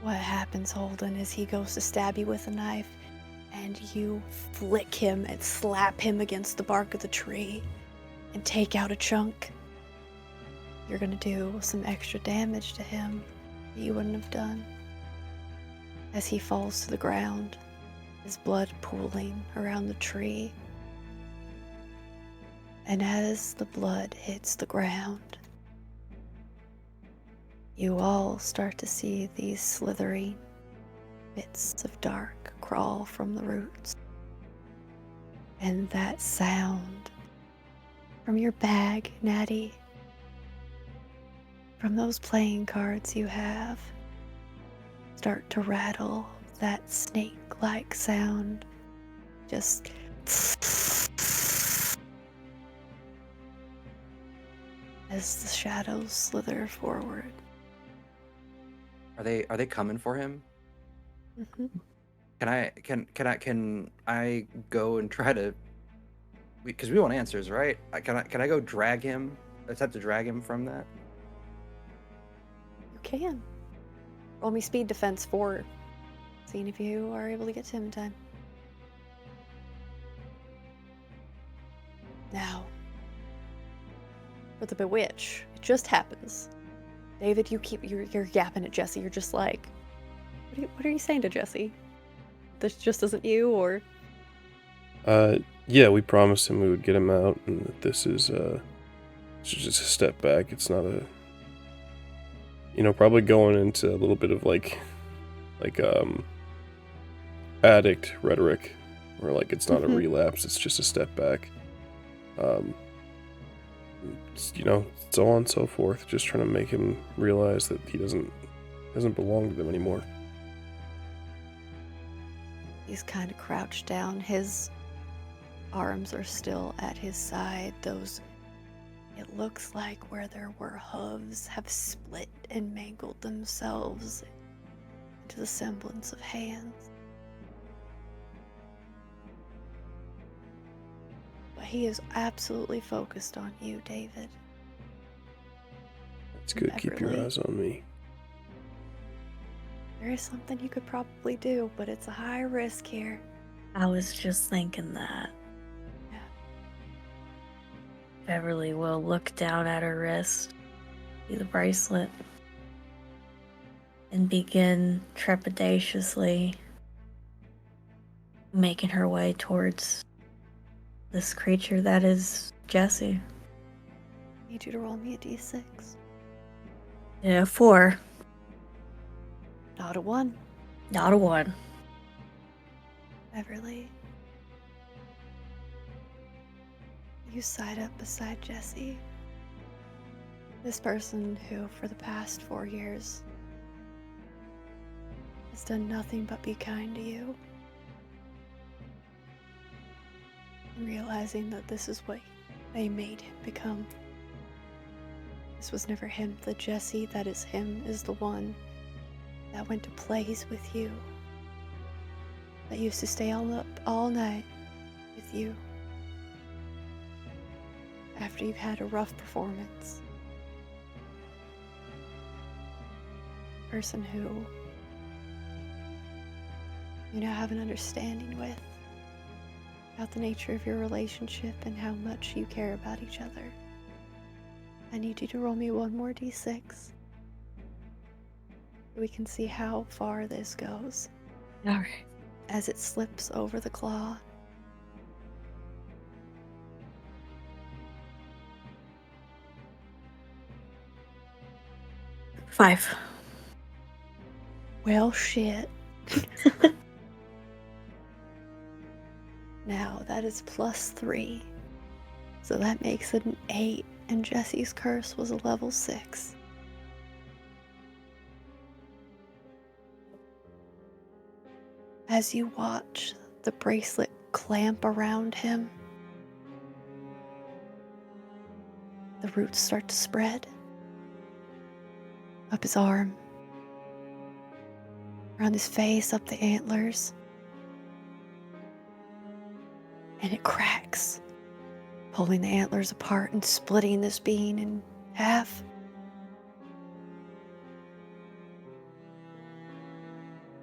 what happens, Holden, is he goes to stab you with a knife, and you flick him and slap him against the bark of the tree and take out a chunk. You're gonna do some extra damage to him that you wouldn't have done. As he falls to the ground, his blood pooling around the tree. And as the blood hits the ground, you all start to see these slithering bits of dark crawl from the roots. And that sound from your bag, Natty, from those playing cards you have, start to rattle, that snake-like sound. Just as the shadows slither forward. Are they coming for him? Mm-hmm. Can I go and try to? Because we want answers, right? Can I go drag him? Attempt to drag him from that? You can. Roll me speed defense 4. Seeing if you are able to get to him in time. Now, for the bewitch, it just happens. David, you're yapping at Jesse. You're just like, what are you saying to Jesse? This just isn't you, or? Yeah, we promised him we would get him out, and that this is it's just a step back. It's not a, probably going into a little bit of like addict rhetoric, where like it's not a relapse, it's just a step back. So on and so forth, just trying to make him realize that he doesn't belong to them anymore. He's kind of crouched down. His arms are still at his side. It looks like where there were hooves have split and mangled themselves into the semblance of hands. But he is absolutely focused on you, David. It's good. Keep your eyes on me. There is something you could probably do, but it's a high risk here. I was just thinking that. Yeah. Beverly will look down at her wrist, see the bracelet, and begin trepidatiously making her way towards this creature that is Jesse. I need you to roll me a d6. Yeah, 4. Not a 1. Not a 1. Beverly. You side up beside Jesse. This person who, for the past 4 years, has done nothing but be kind to you. And realizing that this is what they made him become. This was never him. The Jesse that is him is the one that went to plays with you. That used to stay up all night with you. After you've had a rough performance. Person who you now have an understanding with about the nature of your relationship and how much you care about each other. I need you to roll me one more d6. We can see how far this goes. Alright. As it slips over the claw. Five. Well, shit. Now, that is +3. So that makes it an 8, and Jesse's curse was a level 6. As you watch the bracelet clamp around him, the roots start to spread up his arm, around his face, up the antlers, and it cracks, pulling the antlers apart and splitting this being in half.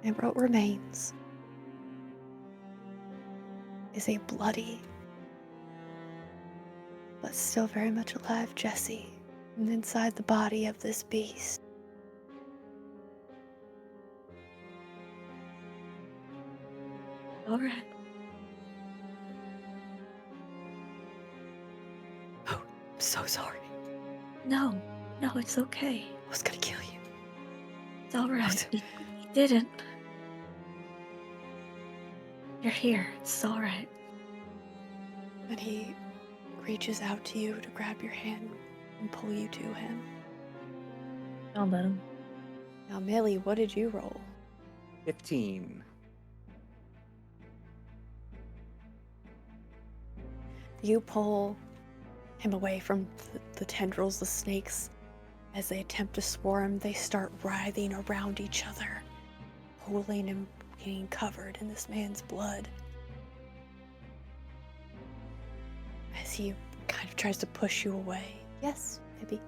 And what remains is a bloody, but still very much alive Jesse, and inside the body of this beast. Alright. Oh, I'm so sorry. No, it's okay. I was gonna kill you. It's alright. You didn't. You're here. It's alright. And he reaches out to you to grab your hand and pull you to him. I'll let him. Now, Millie, what did you roll? 15. You pull him away from the tendrils, the snakes. As they attempt to swarm, they start writhing around each other, pulling and getting covered in this man's blood. As he kind of tries to push you away. Yes, maybe.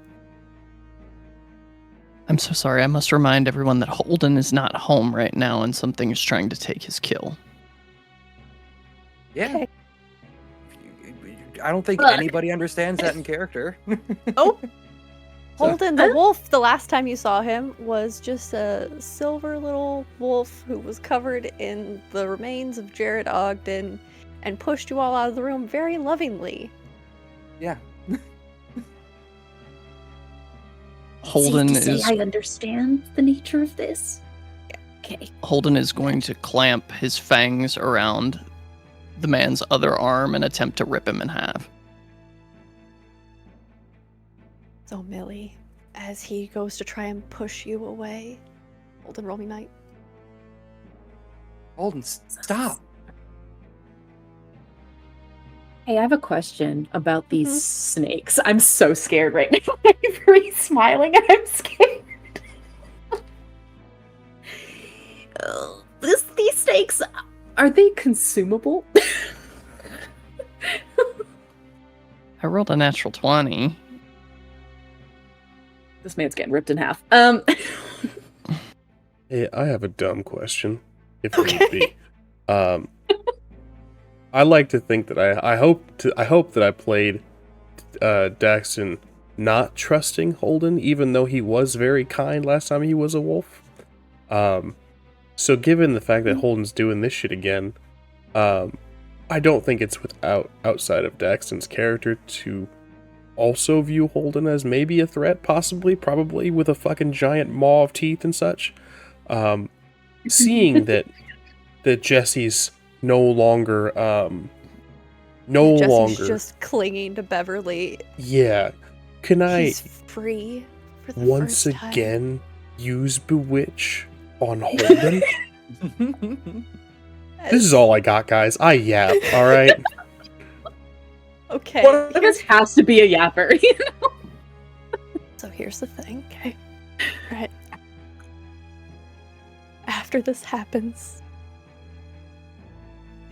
I'm so sorry. I must remind everyone that Holden is not home right now and something is trying to take his kill. Yeah. Okay. I don't think Look. anybody understands that in character. Oh! Holden the wolf, the last time you saw him, was just a silver little wolf who was covered in the remains of Jared Ogden and pushed you all out of the room very lovingly. Yeah. Holden Safe to is say I understand the nature of this. Okay. Holden is going to clamp his fangs around the man's other arm and attempt to rip him in half. So Millie, as he goes to try and push you away, Holden, roll me night. Holden, stop. Hey, I have a question about these snakes. I'm so scared right now. Avery's smiling and I'm scared. These snakes, are they consumable? I rolled a natural 20. This man's getting ripped in half. Hey, I have a dumb question, if need be. I like to think that I hope that I played Daxton not trusting Holden, even though he was very kind last time he was a wolf. So given the fact that Holden's doing this shit again, I don't think it's outside of Daxton's character to also view Holden as maybe a threat, probably with a fucking giant maw of teeth and such. Seeing that Jesse's no longer Jesse's just clinging to Beverly. Yeah. Can He's free for the once first time. again use Bewitch on Holden? This is all I got, guys. I yap, alright? Okay. One of us has to be a yapper, you know? So here's the thing, okay? Right. After this happens,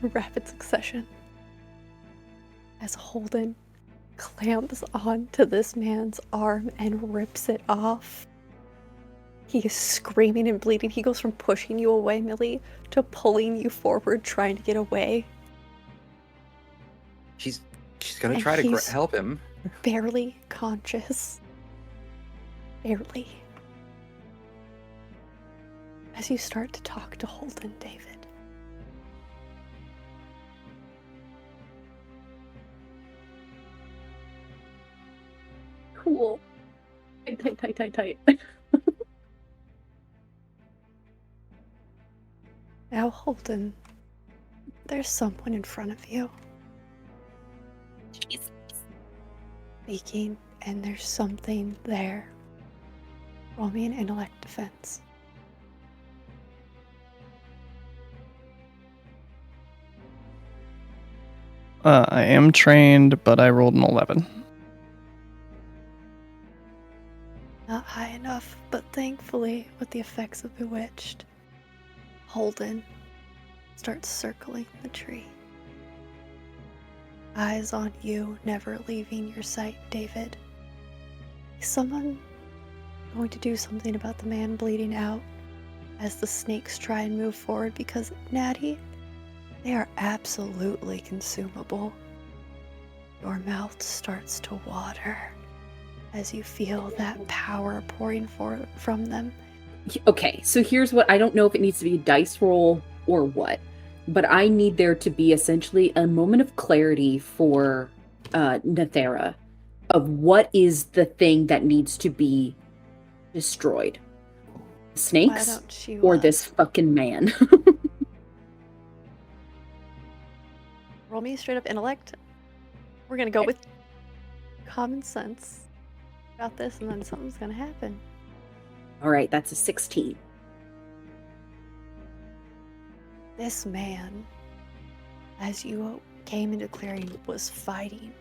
in rapid succession, as Holden clamps onto this man's arm and rips it off, he is screaming and bleeding. He goes from pushing you away, Millie, to pulling you forward, trying to get away. She's gonna And try to he's help him. Barely conscious. Barely. As you start to talk to Holden, David. Cool. Tight. Now, Holden, there's someone in front of you. Speaking, and there's something there. Roll me an intellect defense. I am trained, but I rolled an 11. Not high enough, but thankfully, with the effects of Bewitched, Holden starts circling the tree. Eyes on you, never leaving your sight, David. Is someone going to do something about the man bleeding out as the snakes try and move forward? Because, Natty, they are absolutely consumable. Your mouth starts to water as you feel that power pouring from them. Okay, so here's what, I don't know if it needs to be a dice roll or what, but I need there to be essentially a moment of clarity for Nethera of what is the thing that needs to be destroyed. Snakes Why don't you, or this fucking man? roll me straight up intellect. We're gonna go with common sense about this, and then something's gonna happen. All right, that's a 16. This man, as you came into clearing, was fighting,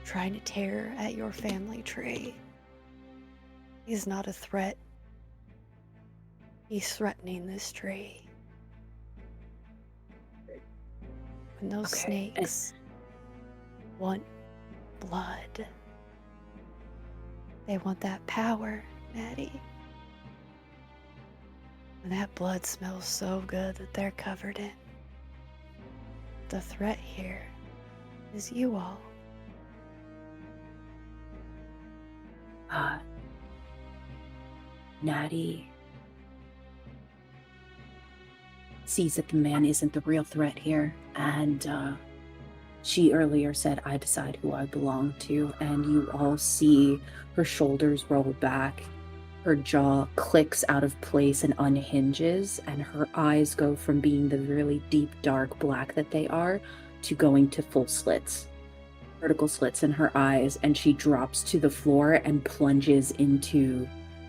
trying to tear at your family tree. He's not a threat. He's threatening this tree. And those snakes want blood. They want that power, Natty. And that blood smells so good that they're covered in. The threat here is you all. Natty sees that the man isn't the real threat here, and she earlier said, "I decide who I belong to," and you all see her shoulders roll back, her jaw clicks out of place and unhinges, and her eyes go from being the really deep, dark black that they are to going to full slits, vertical slits in her eyes, and she drops to the floor and plunges into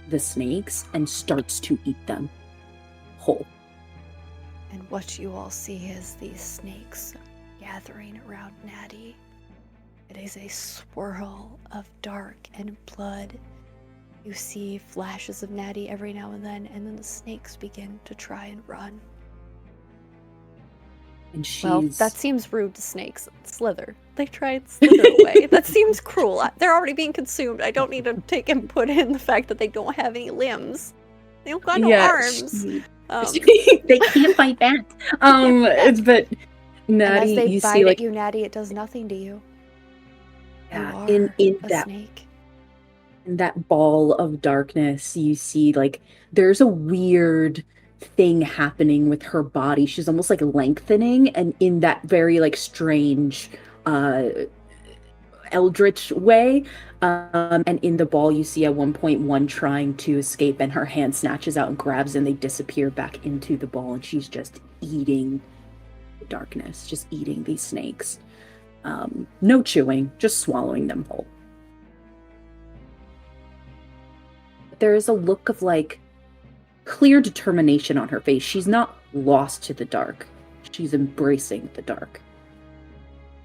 the snakes and starts to eat them whole. And what you all see is these snakes gathering around Natty. It is a swirl of dark and blood. You see flashes of Natty every now and then the snakes begin to try and run. And she's... Well, that seems rude to snakes. Slither. They try and slither away. That seems cruel. They're already being consumed. I don't need to take and put in the fact that they don't have any limbs. They don't got no arms. They can't fight back. But Natty, and as they you bite see, like, at you, Natty, it does nothing to you. yeah, You are in a that snake. in that ball of darkness, you see, like, there's a weird thing happening with her body. She's almost like lengthening, and in that very like strange eldritch way. And in the ball, you see at one point one trying to escape, and her hand snatches out and grabs, and they disappear back into the ball, and she's just eating the darkness, just eating these snakes. No chewing, just swallowing them whole. There is a look of like clear determination on her face. She's not lost to the dark. She's embracing the dark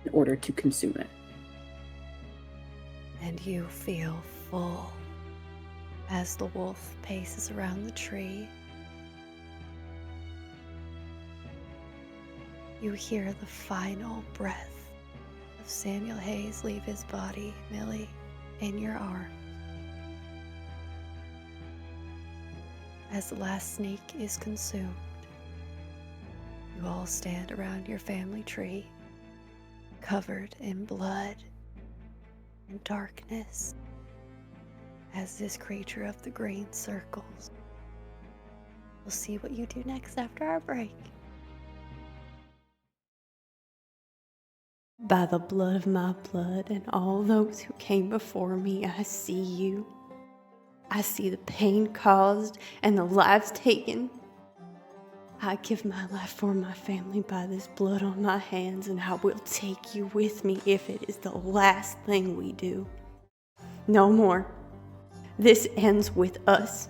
in order to consume it. And you feel full as the wolf paces around the tree. You hear the final breath of Samuel Hayes leave his body, Millie, in your arms. As the last snake is consumed, you all stand around your family tree, covered in blood and darkness, as this creature of the green circles. We'll see what you do next after our break. By the blood of my blood and all those who came before me, I see you. I see the pain caused and the lives taken. I give my life for my family by this blood on my hands, and I will take you with me if it is the last thing we do. No more. This ends with us.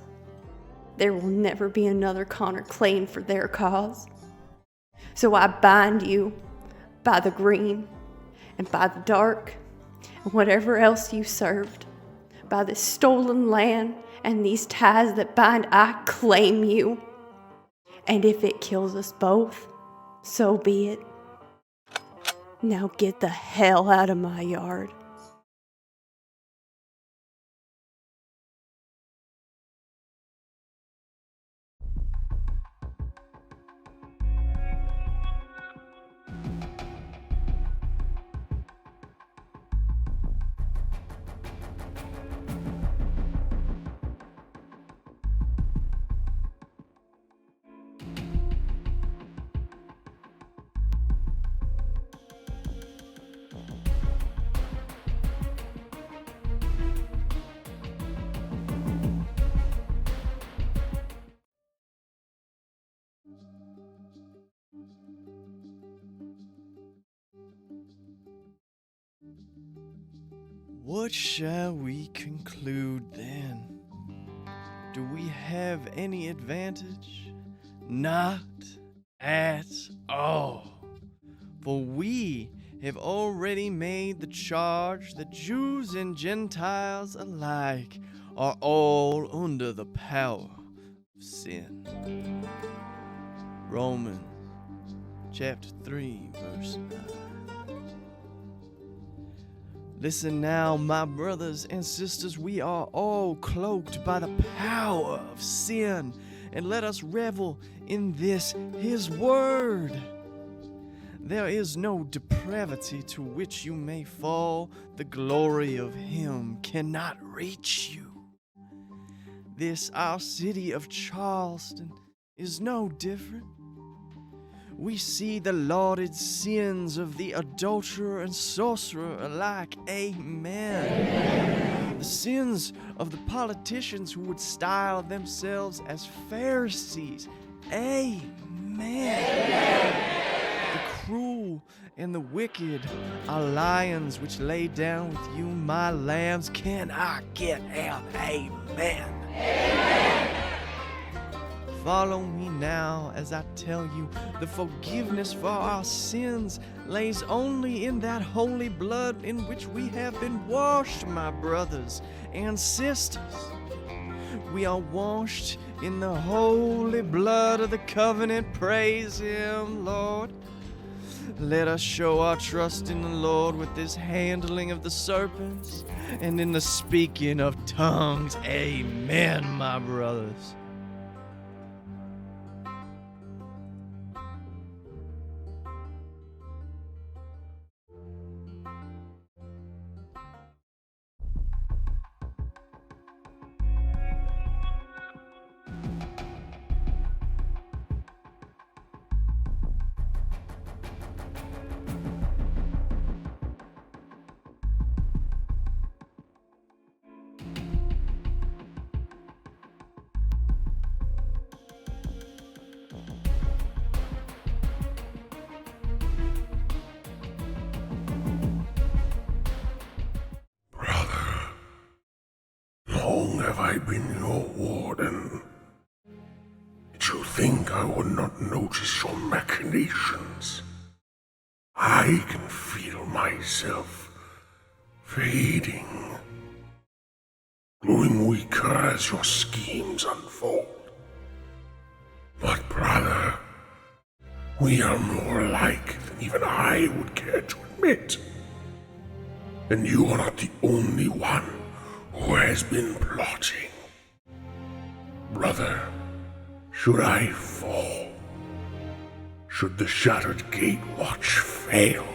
There will never be another Connor claimed for their cause. So I bind you by the green and by the dark and whatever else you served. By this stolen land and these ties that bind, I claim you. And if it kills us both, so be it. Now get the hell out of my yard. What shall we conclude then? Do we have any advantage? Not at all. For we have already made the charge that Jews and Gentiles alike are all under the power of sin. Romans chapter 3, verse 9. Listen now, my brothers and sisters, we are all cloaked by the power of sin, and let us revel in this, his word. There is no depravity to which you may fall. The glory of him cannot reach you. This, our city of Charleston, is no different. We see the lauded sins of the adulterer and sorcerer alike. Amen. The sins of the politicians who would style themselves as Pharisees. Amen. The cruel and the wicked are lions which lay down with you, my lambs. Can I get an amen? Follow me now as I tell you the forgiveness for our sins lays only in that holy blood in which we have been washed, my brothers and sisters. We are washed in the holy blood of the covenant. Praise him, Lord. Let us show our trust in the Lord with this handling of the serpents and in the speaking of tongues. Amen, my brothers. Brother, long have I been your warden. Did you think I would not notice your machinations? I can feel myself fading, growing weaker as your schemes unfold. But brother, we are more alike than even I would care to admit. And you are not the only one who has been plotting. Brother, should I fall? Should the shattered gate watch fail?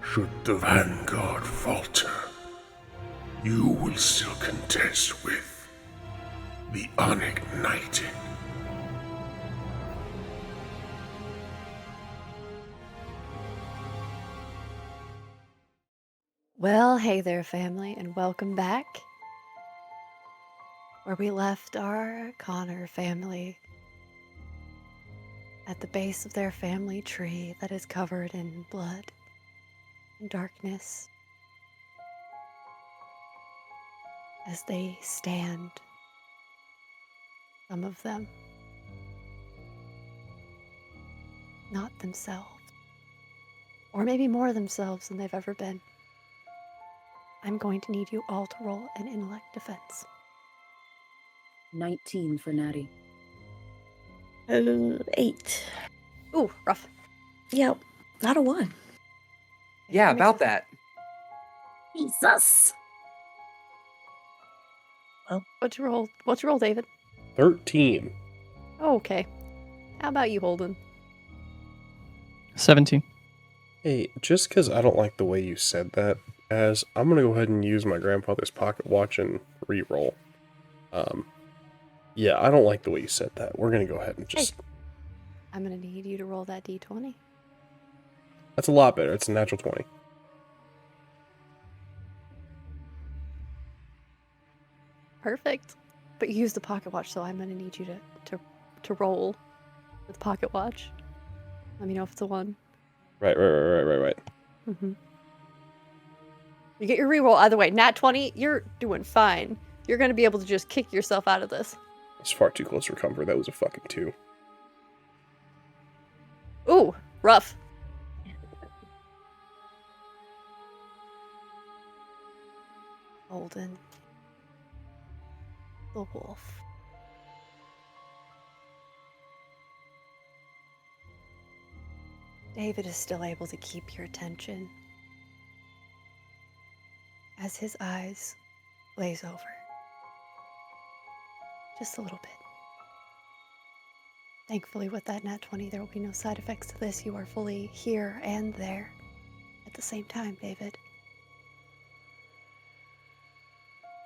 Should the vanguard falter? You will still contest with the unignited. Well, hey there, family, and welcome back. Where we left our Connor family at the base of their family tree that is covered in blood and darkness as they stand, some of them, not themselves, or maybe more themselves than they've ever been. I'm going to need you all to roll an intellect defense. 19 for Natty. 8. Ooh, rough. Yep, not a 1. Yeah, That makes about it- that. Jesus. What'd you roll? What'd you roll, David? 13. Oh, okay. How about you, Holden? 17. Hey, just because I don't like the way you said that, as I'm going to go ahead and use my grandfather's pocket watch and re-roll. Yeah, I don't like the way you said that. We're going to go ahead and just... I'm gonna need you to roll that d20. That's a lot better. It's a natural 20. Perfect. But you used the pocket watch, so I'm gonna need you to roll with pocket watch. Let me know if it's a 1. Right. Mm-hmm. You get your reroll either way. Nat 20, you're doing fine. You're gonna be able to just kick yourself out of this. It's far too close for comfort. That was a fucking 2. Ooh, rough. Holden. The wolf. David is still able to keep your attention as his eyes glaze over. Just a little bit. Thankfully, with that nat 20, there will be no side effects to this. You are fully here and there at the same time, David.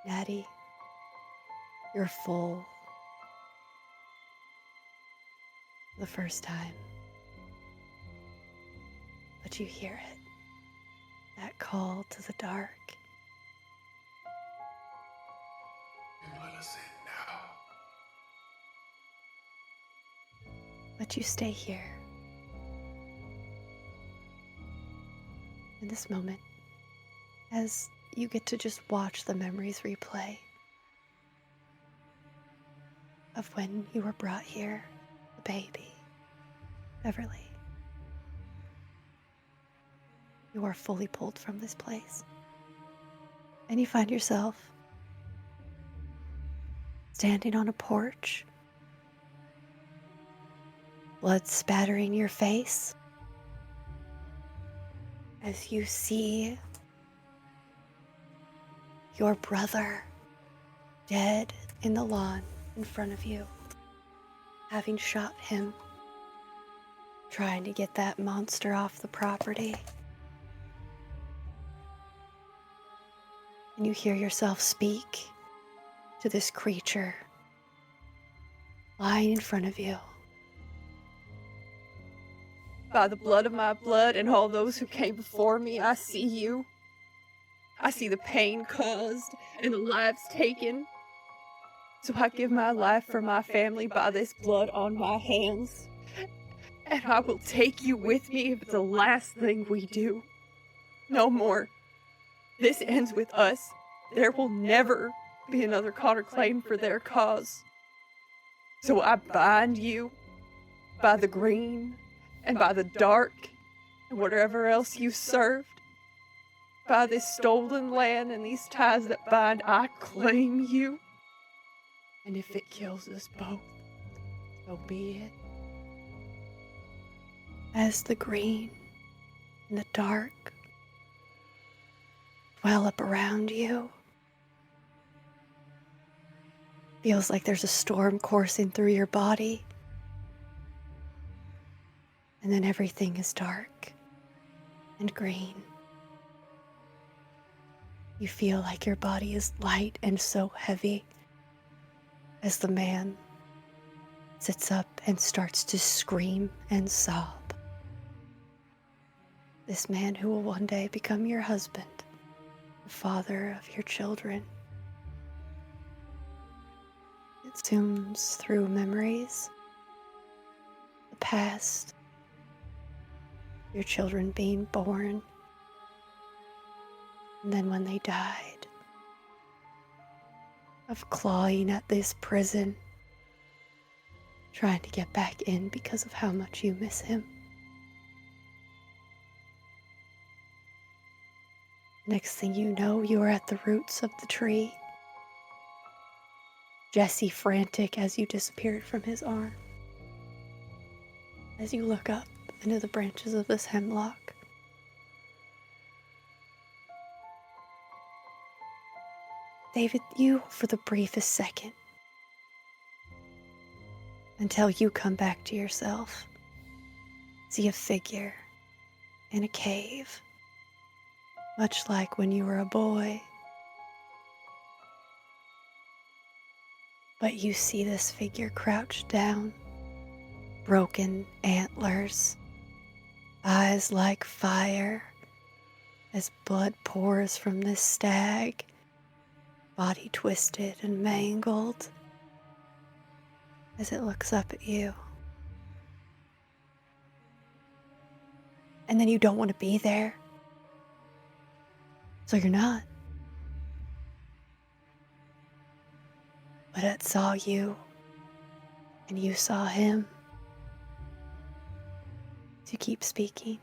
Natty, you're full. The first time. But you hear it. That call to the dark. Let us in now. But you stay here. In this moment, as you get to just watch the memories replay of when you were brought here, the baby, Beverly. You are fully pulled from this place. And you find yourself standing on a porch, blood spattering your face, as you see your brother dead in the lawn in front of you, having shot him, trying to get that monster off the property. And you hear yourself speak to this creature lying in front of you. By the blood of my blood and all those who came before me, I see you. I see the pain caused and the lives taken. So I give my life for my family by this blood on my hands. And I will take you with me if it's the last thing we do. No more. This ends with us. There will never be another Connor claim for their cause. So I bind you by the green and by the dark and whatever else you served. By this stolen land and these ties that bind, I claim you. And if it kills us both, so be it. As the green and the dark well up around you, feels like there's a storm coursing through your body. And then everything is dark and green. You feel like your body is light and so heavy as the man sits up and starts to scream and sob. This man who will one day become your husband, the father of your children. It zooms through memories, the past, your children being born, and then when they died, of clawing at this prison, trying to get back in because of how much you miss him. Next thing you know, you are at the roots of the tree. Jesse frantic as you disappeared from his arm. As you look up into the branches of this hemlock, David, you, for the briefest second, until you come back to yourself, see a figure in a cave, much like when you were a boy. But you see this figure crouched down, broken antlers, eyes like fire, as blood pours from this stag, body twisted and mangled, as it looks up at you. And then you don't want to be there, so you're not. But it saw you, and you saw him. So you keep speaking.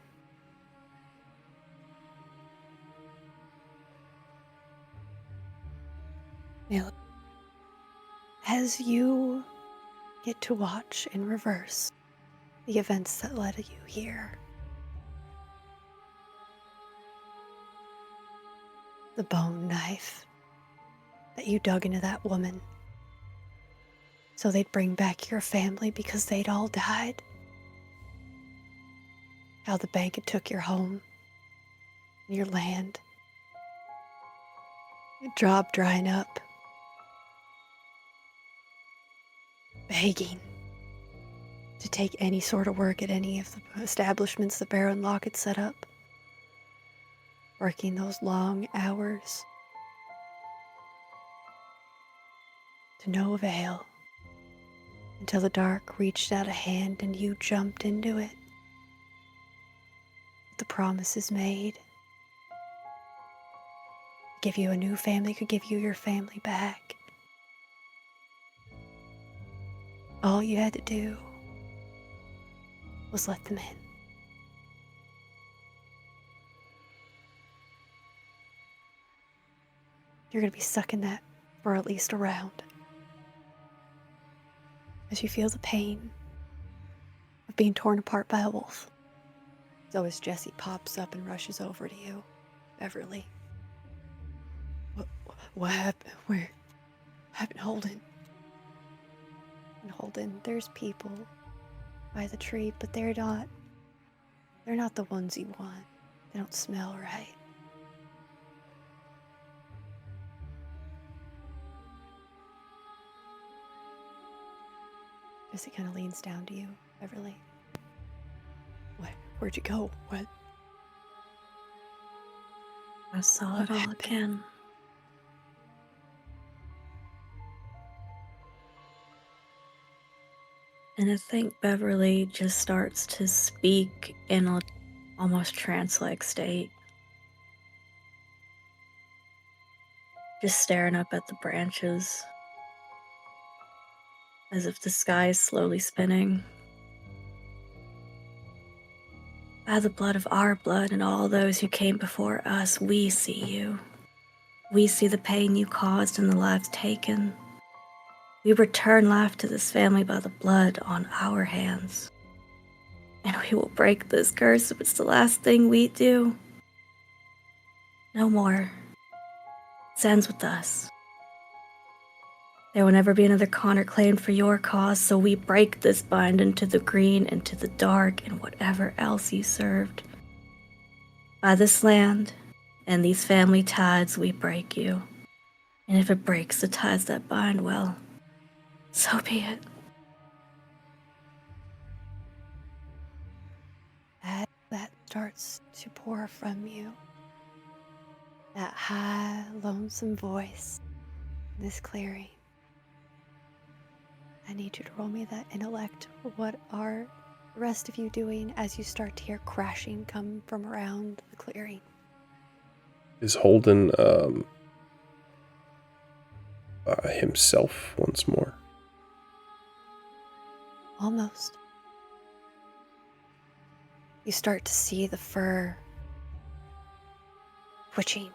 Now, as you get to watch in reverse the events that led you here, the bone knife that you dug into that woman, so they'd bring back your family because they'd all died. How the bank had took your home, your land, your job drying up, begging to take any sort of work at any of the establishments the Baron Locke had set up, working those long hours to no avail, until the dark reached out a hand and you jumped into it. The promises made. Give you a new family, could give you your family back. All you had to do was let them in. You're going to be stuck in that for at least a round. As you feel the pain of being torn apart by a wolf. So as Jesse pops up and rushes over to you, Beverly. What happened? Where happened, Holden? And Holden, there's people by the tree, but they're not the ones you want. They don't smell right. Jesse kind of leans down to you, Beverly. Where'd you go? What? I saw What it all happened? again. And I think Beverly just starts to speak in an almost trance-like state. Just staring up at the branches, as if the sky is slowly spinning. By the blood of our blood and all those who came before us, we see you. We see the pain you caused and the lives taken. We return life to this family by the blood on our hands. And we will break this curse if it's the last thing we do. No more. It ends with us. There will never be another Connor claimed for your cause, so we break this bind into the green, into the dark, and whatever else you served. By this land and these family ties, we break you. And if it breaks the ties that bind, well, so be it. As that starts to pour from you, that high, lonesome voice in this clearing, I need you to roll me that intellect. What are the rest of you doing as you start to hear crashing come from around the clearing? Is Holden himself once more? Almost. You start to see the fur twitching.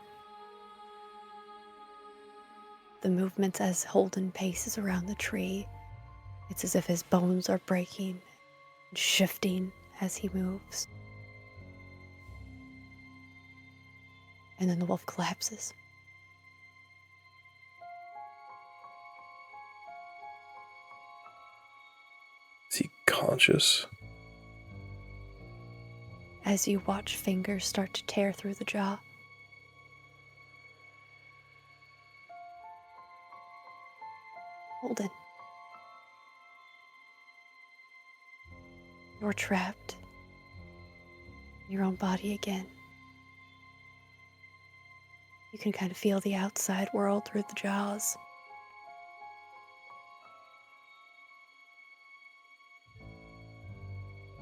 The movements as Holden paces around the tree. It's as if his bones are breaking and shifting as he moves. And then the wolf collapses. Is he conscious? As you watch fingers start to tear through the jaw. Holden. You're trapped in your own body again. You can kind of feel the outside world through the jaws.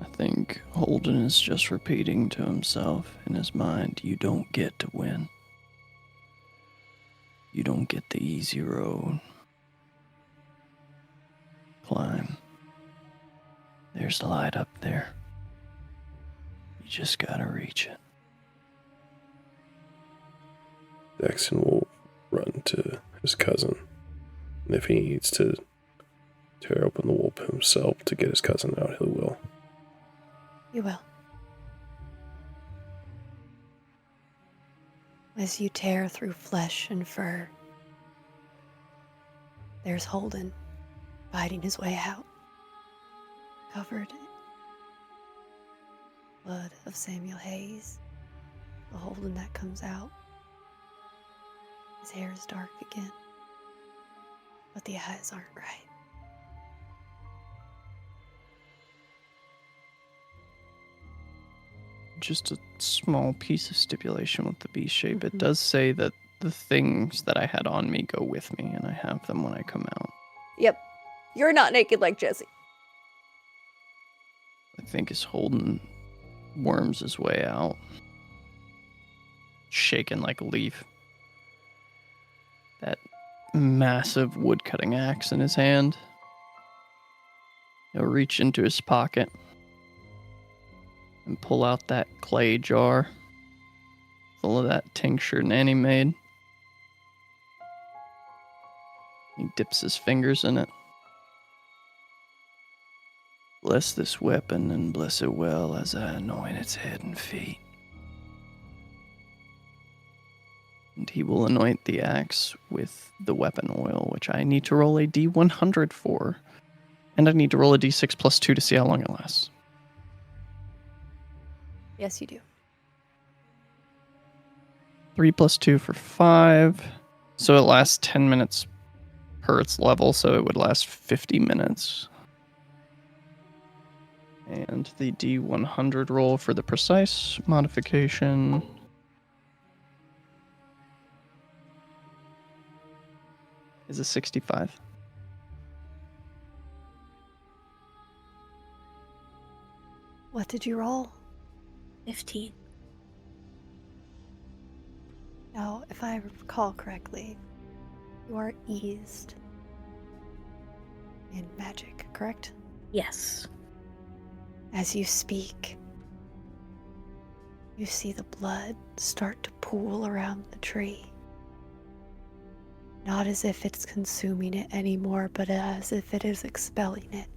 I think Holden is just repeating to himself in his mind, you don't get to win. You don't get the easy road. Climb. There's the light up there. You just gotta reach it. Jackson will run to his cousin. And if he needs to tear open the wolf himself to get his cousin out, he will. You will. As you tear through flesh and fur, there's Holden, fighting his way out, covered in blood of Samuel Hayes, the Holden that comes out. His hair is dark again, but the eyes aren't right. Just a small piece of stipulation with the beast shape. It does say that the things that I had on me go with me, and I have them when I come out. Yep. You're not naked like Jesse. I think as Holden worms his way out, shaking like a leaf. That massive wood-cutting axe in his hand. He'll reach into his pocket and pull out that clay jar full of that tincture Nanny made. He dips his fingers in it. Bless this weapon and bless it well as I anoint its head and feet. And he will anoint the axe with the weapon oil, which I need to roll a D100 for. And I need to roll a D6 plus 2 to see how long it lasts. Yes, you do. 3 plus 2 for 5. So it lasts 10 minutes per its level, so it would last 50 minutes. And the D100 roll for the precise modification is a 65. What did you roll? 15. Now, if I recall correctly, you are eased in magic, correct? Yes. As you speak, you see the blood start to pool around the tree. Not as if it's consuming it anymore, but as if it is expelling it.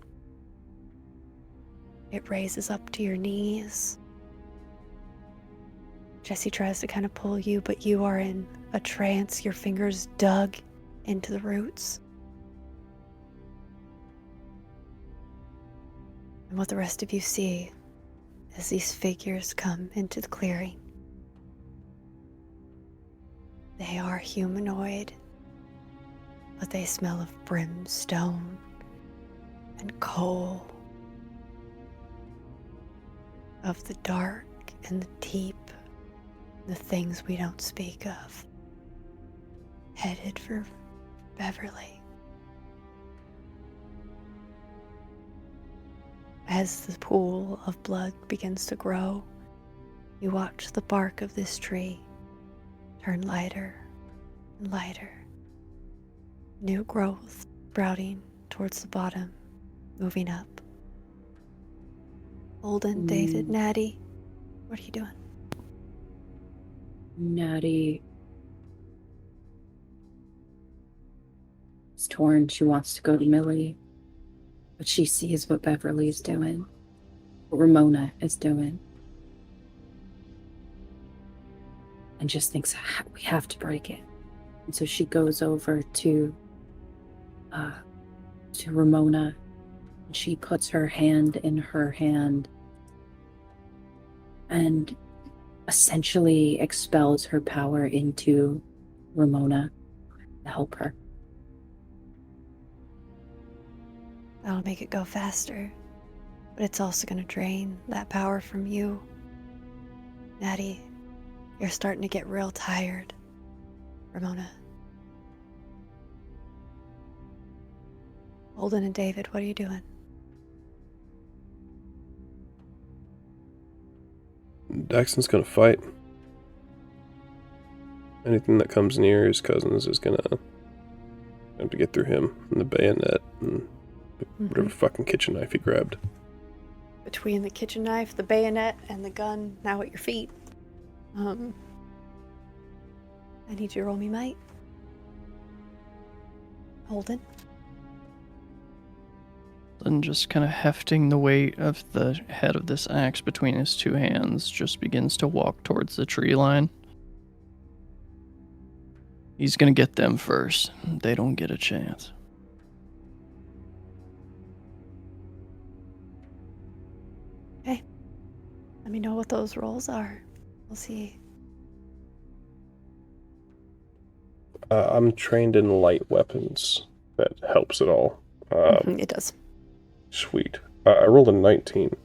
It raises up to your knees. Jesse tries to kind of pull you, but you are in a trance, your fingers dug into the roots. And what the rest of you see as these figures come into the clearing. They are humanoid, but they smell of brimstone and coal, of the dark and the deep, the things we don't speak of, headed for Beverly. As the pool of blood begins to grow, you watch the bark of this tree turn lighter and lighter. New growth sprouting towards the bottom, moving up. Holden, David, Natty, what are you doing? Natty is torn. She wants to go to Millie, but she sees what Beverly is doing, what Ramona is doing, and just thinks, we have to break it. And so she goes over to Ramona, and she puts her hand in her hand and essentially expels her power into Ramona to help her. That'll make it go faster, but it's also going to drain that power from you. Natty, you're starting to get real tired. Ramona. Holden and David, what are you doing? Daxton's gonna fight. Anything that comes near his cousins is gonna have to get through him and the bayonet and whatever fucking kitchen knife he grabbed. Between the kitchen knife, the bayonet, and the gun now at your feet. I need you to roll me might. Holden. And just kind of hefting the weight of the head of this axe between his two hands, just begins to walk towards the tree line. He's gonna get them first. They don't get a chance. Okay. Let me know what those rolls are. We'll see. I'm trained in light weapons. That helps at all. It does. Sweet. I rolled a 19.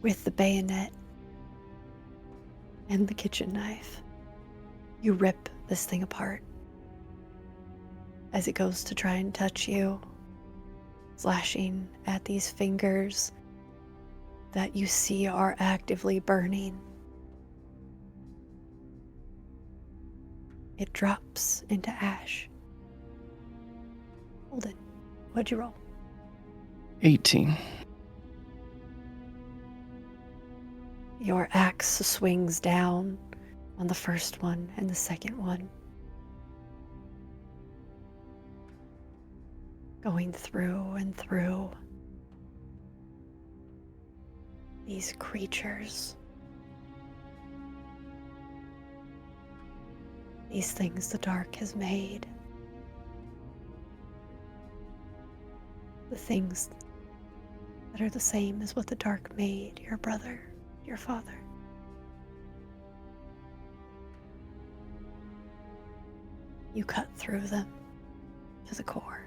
With the bayonet and the kitchen knife, you rip this thing apart as it goes to try and touch you, slashing at these fingers that you see are actively burning. It drops into ash. Hold it. What'd you roll? 18. Your axe swings down on the first one and the second one, going through and through these creatures, these things the dark has made, the things that are the same as what the dark made your brother, your father. You cut through them to the core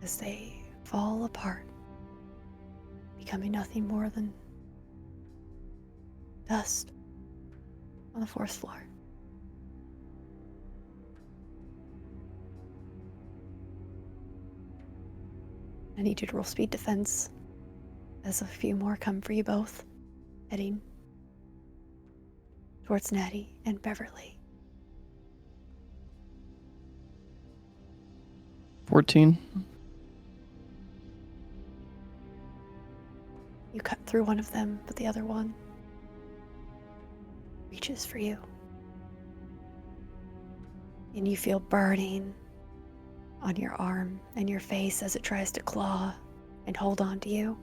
as they fall apart, becoming nothing more than dust on the fourth floor. I need you to roll speed defense as a few more come for you both, heading towards Natty and Beverly. 14. You cut through one of them, but the other one reaches for you. And you feel burning on your arm and your face as it tries to claw and hold on to you,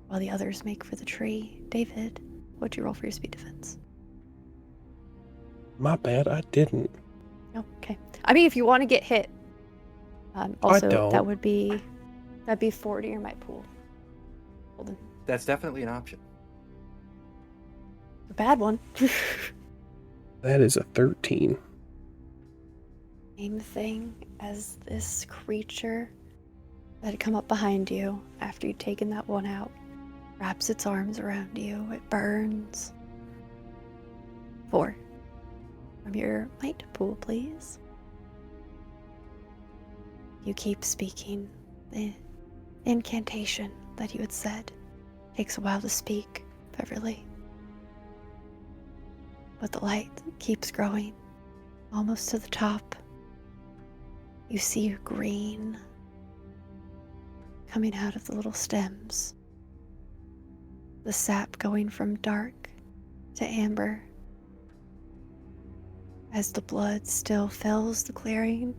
while the others make for the tree. David, what'd you roll for your speed defense? My bad, I didn't. Oh, okay. I mean, if you want to get hit, also don't. that'd be 40 or might pool. Hold on. That's definitely an option. A bad one. That is a 13. Same thing as this creature that had come up behind you after you'd taken that one out. Wraps its arms around you. It burns. 4. From your might pool, please. You keep speaking the incantation that you had said. Takes a while to speak, Beverly. But the light keeps growing, almost to the top. You see green coming out of the little stems. The sap going from dark to amber. As the blood still fills the clearing,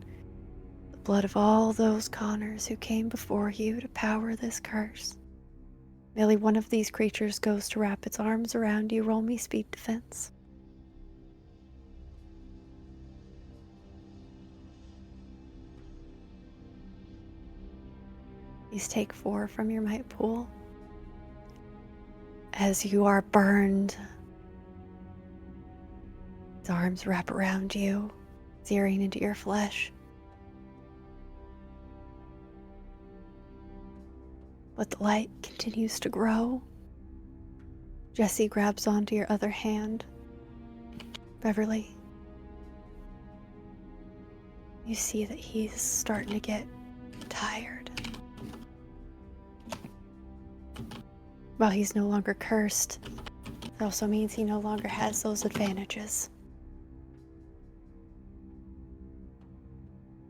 the blood of all those Connors who came before you to power this curse. Merely one of these creatures goes to wrap its arms around you. Roll me speed defense. Please take 4 from your might pool. As you are burned, its arms wrap around you, searing into your flesh. But the light continues to grow. Jesse grabs onto your other hand. Beverly, you see that he's starting to get tired. While he's no longer cursed, it also means he no longer has those advantages.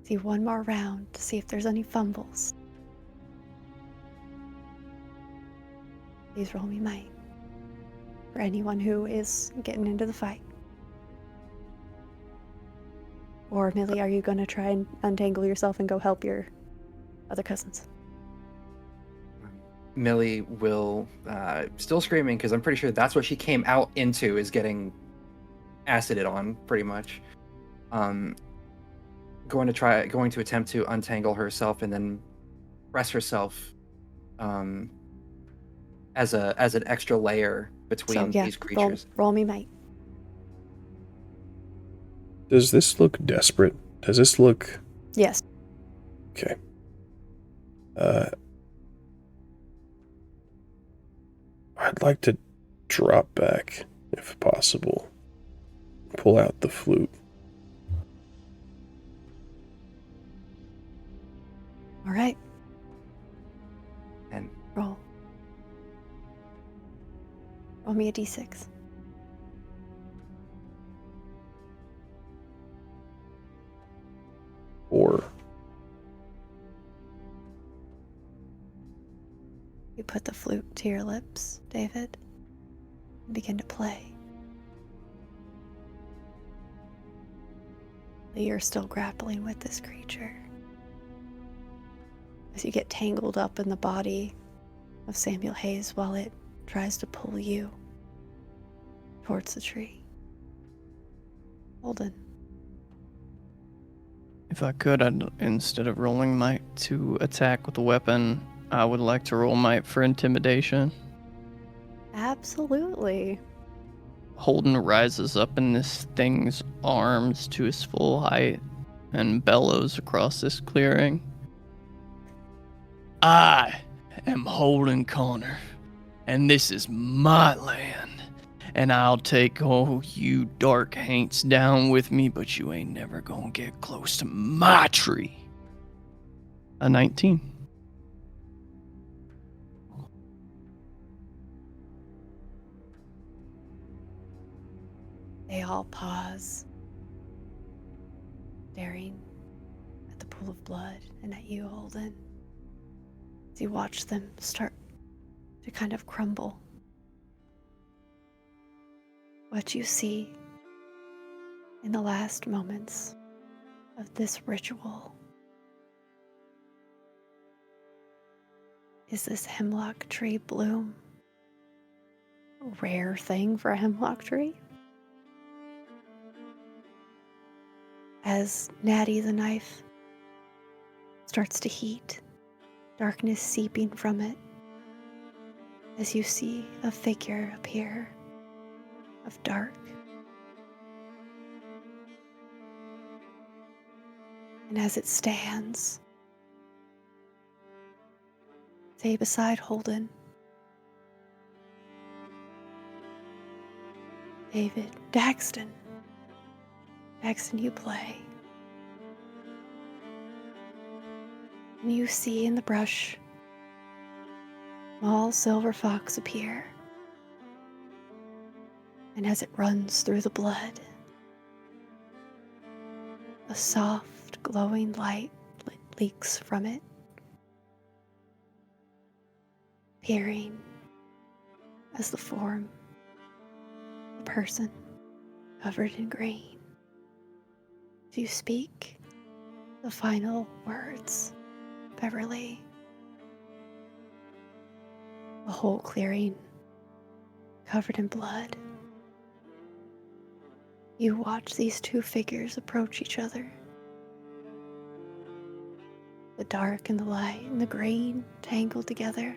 See one more round to see if there's any fumbles. Please roll me might for anyone who is getting into the fight. Or Millie, are you going to try and untangle yourself and go help your other cousins? Millie will, still screaming, because I'm pretty sure that's what she came out into, is getting acided on, pretty much. Going to attempt to untangle herself and then rest herself as an extra layer between these creatures. roll me might. Does this look desperate? Does this look... Yes. Okay. I'd like to drop back, if possible. Pull out the flute. All right. And Roll. Roll me a d6. Or... You put the flute to your lips, David, and begin to play. You're still grappling with this creature. As you get tangled up in the body of Samuel Hayes while it tries to pull you towards the tree. Holden. If I could, instead of rolling might to attack with a weapon, I would like to roll might for intimidation. Absolutely. Holden rises up in this thing's arms to his full height and bellows across this clearing. I am Holden Connor, and this is my land, and I'll take all you dark haints down with me, but you ain't never gonna get close to my tree. A 19. They all pause, staring at the pool of blood and at you, Holden, as you watch them start to kind of crumble. What you see in the last moments of this ritual is this hemlock tree bloom. A rare thing for a hemlock tree. As Natty the knife starts to heat, darkness seeping from it, as you see a figure appear of dark. And as it stands, say beside Holden, David Daxton. Daxton, you play. And you see in the brush small silver fox appear. And as it runs through the blood, a soft, glowing light leaks from it, appearing as the form of a person covered in green. Do you speak the final words, Beverly? The whole clearing covered in blood. You watch these two figures approach each other. The dark and the light and the green tangled together.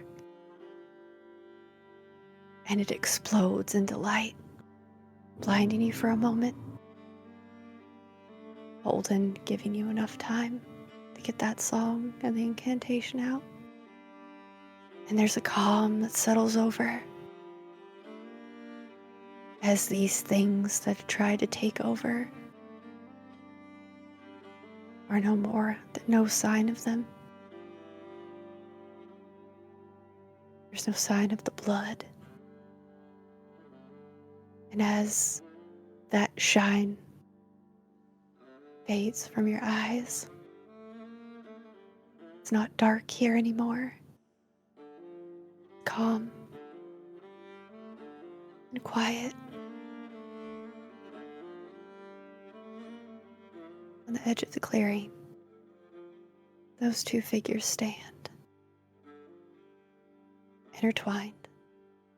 And it explodes into light, blinding you for a moment. Holden giving you enough time to get that song and the incantation out. And there's a calm that settles over as these things that try to take over are no more, no sign of them. There's no sign of the blood. And as that shine fades from your eyes, it's not dark here anymore. Calm and quiet. On the edge of the clearing, those two figures stand, intertwined.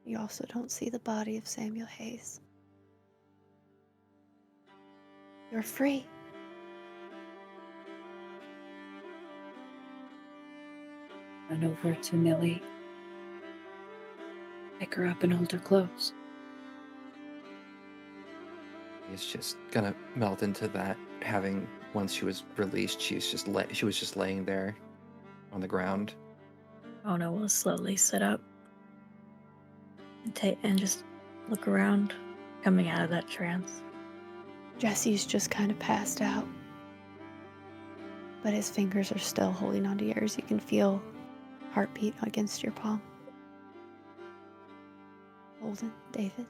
You also don't see the body of Samuel Hayes. You're free. run over to Millie, pick her up and hold her close. He's just gonna melt into that. Having once she was released, she was just laying there on the ground. Ona will slowly sit up and just look around, coming out of that trance. Jesse's just kind of passed out, but his fingers are still holding onto yours. You can feel heartbeat against your palm. Holden, David.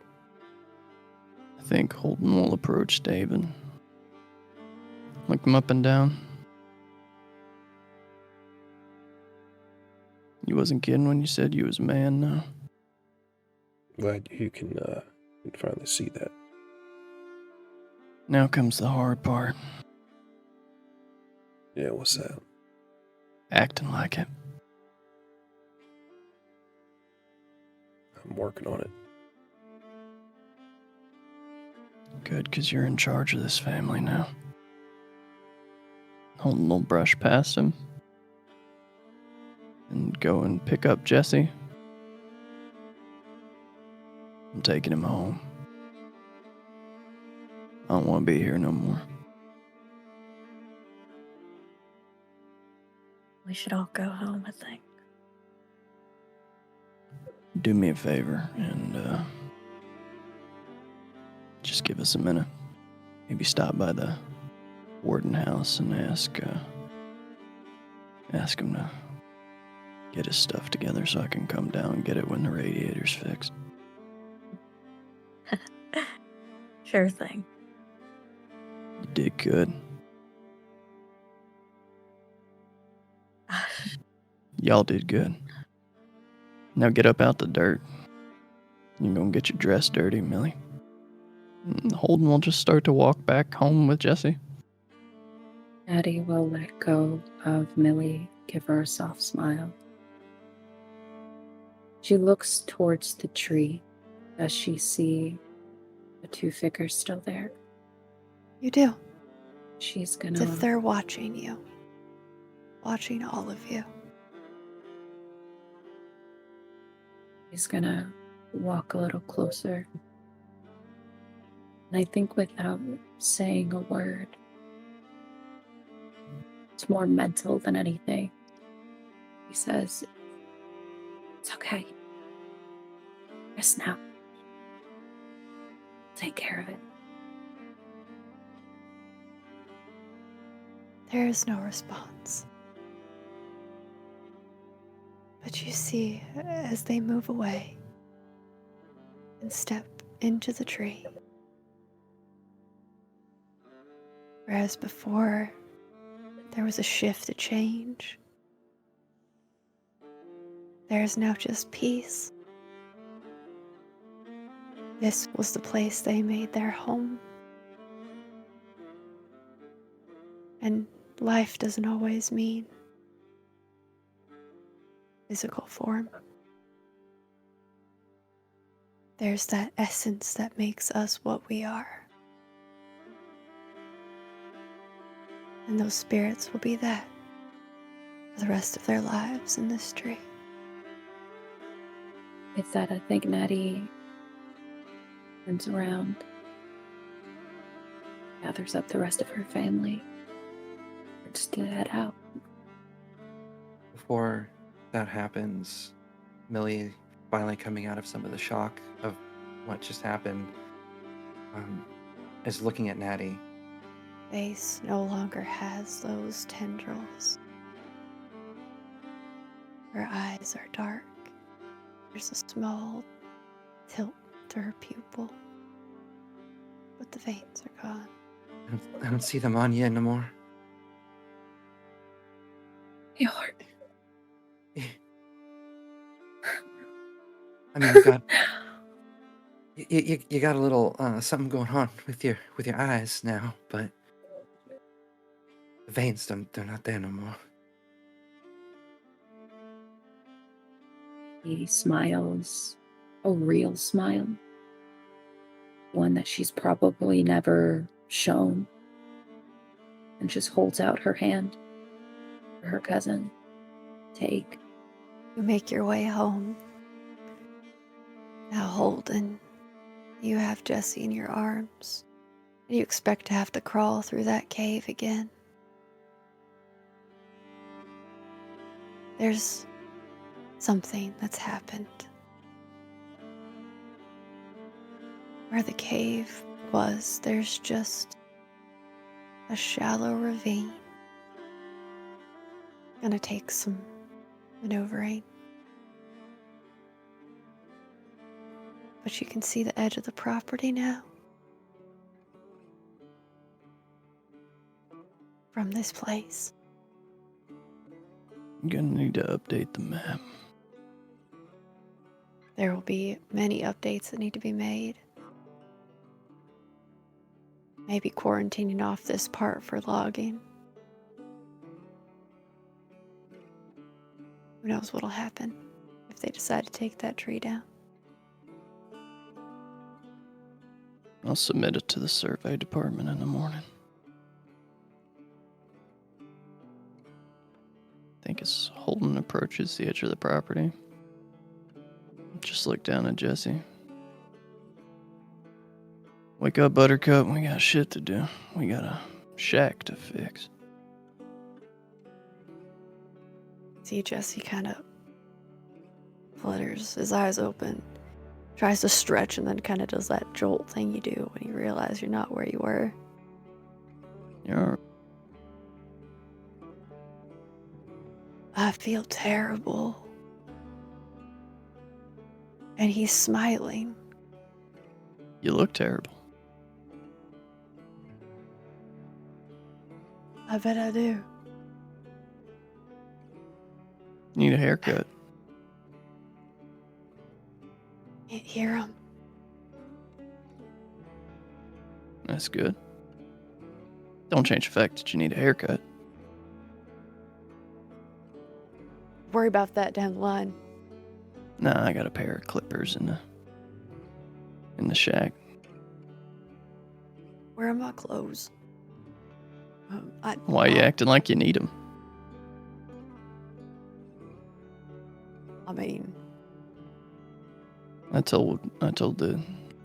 I think Holden will approach David. Look him up and down. You wasn't kidding when you said you was a man, no? Glad you can finally see that. Now comes the hard part. Yeah, what's that? Acting like it. I'm working on it. Good, 'cause you're in charge of this family now. Holden will brush past him and go and pick up Jesse. I'm taking him home. I don't want to be here no more. We should all go home, I think. Do me a favor and just give us a minute. Maybe stop by the warden house and ask him to get his stuff together so I can come down and get it when the radiator's fixed. Sure thing. You did good. Y'all did good. Now get up out the dirt. You're gonna get your dress dirty, Millie. Holden will just start to walk back home with Jesse. Addie will let go of Millie, give her a soft smile. She looks towards the tree. Does she see the two figures still there? You do. She's As gonna... if they're watching you. Watching all of you. She's gonna walk a little closer. And I think without saying a word, it's more mental than anything. He says, "It's okay. Rest now. Take care of it." There is no response. But you see, as they move away and step into the tree, whereas before there was a shift, a change, there is now just peace. This was the place they made their home. And life doesn't always mean physical form. There's that essence that makes us what we are. And those spirits will be that for the rest of their lives in this tree. With that, I think Natty turns around, gathers up the rest of her family, and just to head out. Before that happens, Millie, finally coming out of some of the shock of what just happened, is looking at Natty. Face no longer has those tendrils. Her eyes are dark. There's a small tilt to her pupil, but the veins are gone. I don't see them on you no more. Your heart. I mean, you got you got a little something going on with your eyes now, but the veins they're not there no more. He smiles, a real smile, one that she's probably never shown, and just holds out her hand for her cousin. Take. You make your way home. Now, Holden, you have Jesse in your arms, and you expect to have to crawl through that cave again. There's something that's happened. Where the cave was, there's just a shallow ravine. Gonna take some maneuvering. But you can see the edge of the property now. From this place. I'm gonna need to update the map. There will be many updates that need to be made. Maybe quarantining off this part for logging. Who knows what'll happen if they decide to take that tree down. I'll submit it to the survey department in the morning. I think as Holden approaches the edge of the property, just look down at Jesse. Wake up, Buttercup. We got shit to do. We got a shack to fix. See Jesse kind of flutters, his eyes open, tries to stretch, and then kind of does that jolt thing you do when you realize you're not where you were. You're I feel terrible. And he's smiling. You look terrible. I bet I do. Need a haircut. Can't hear him. That's good. Don't change the fact that you need a haircut. Worry about that down the line. Nah, I got a pair of clippers in the shack. Where are my clothes? Why you acting like you need them? I mean, I told the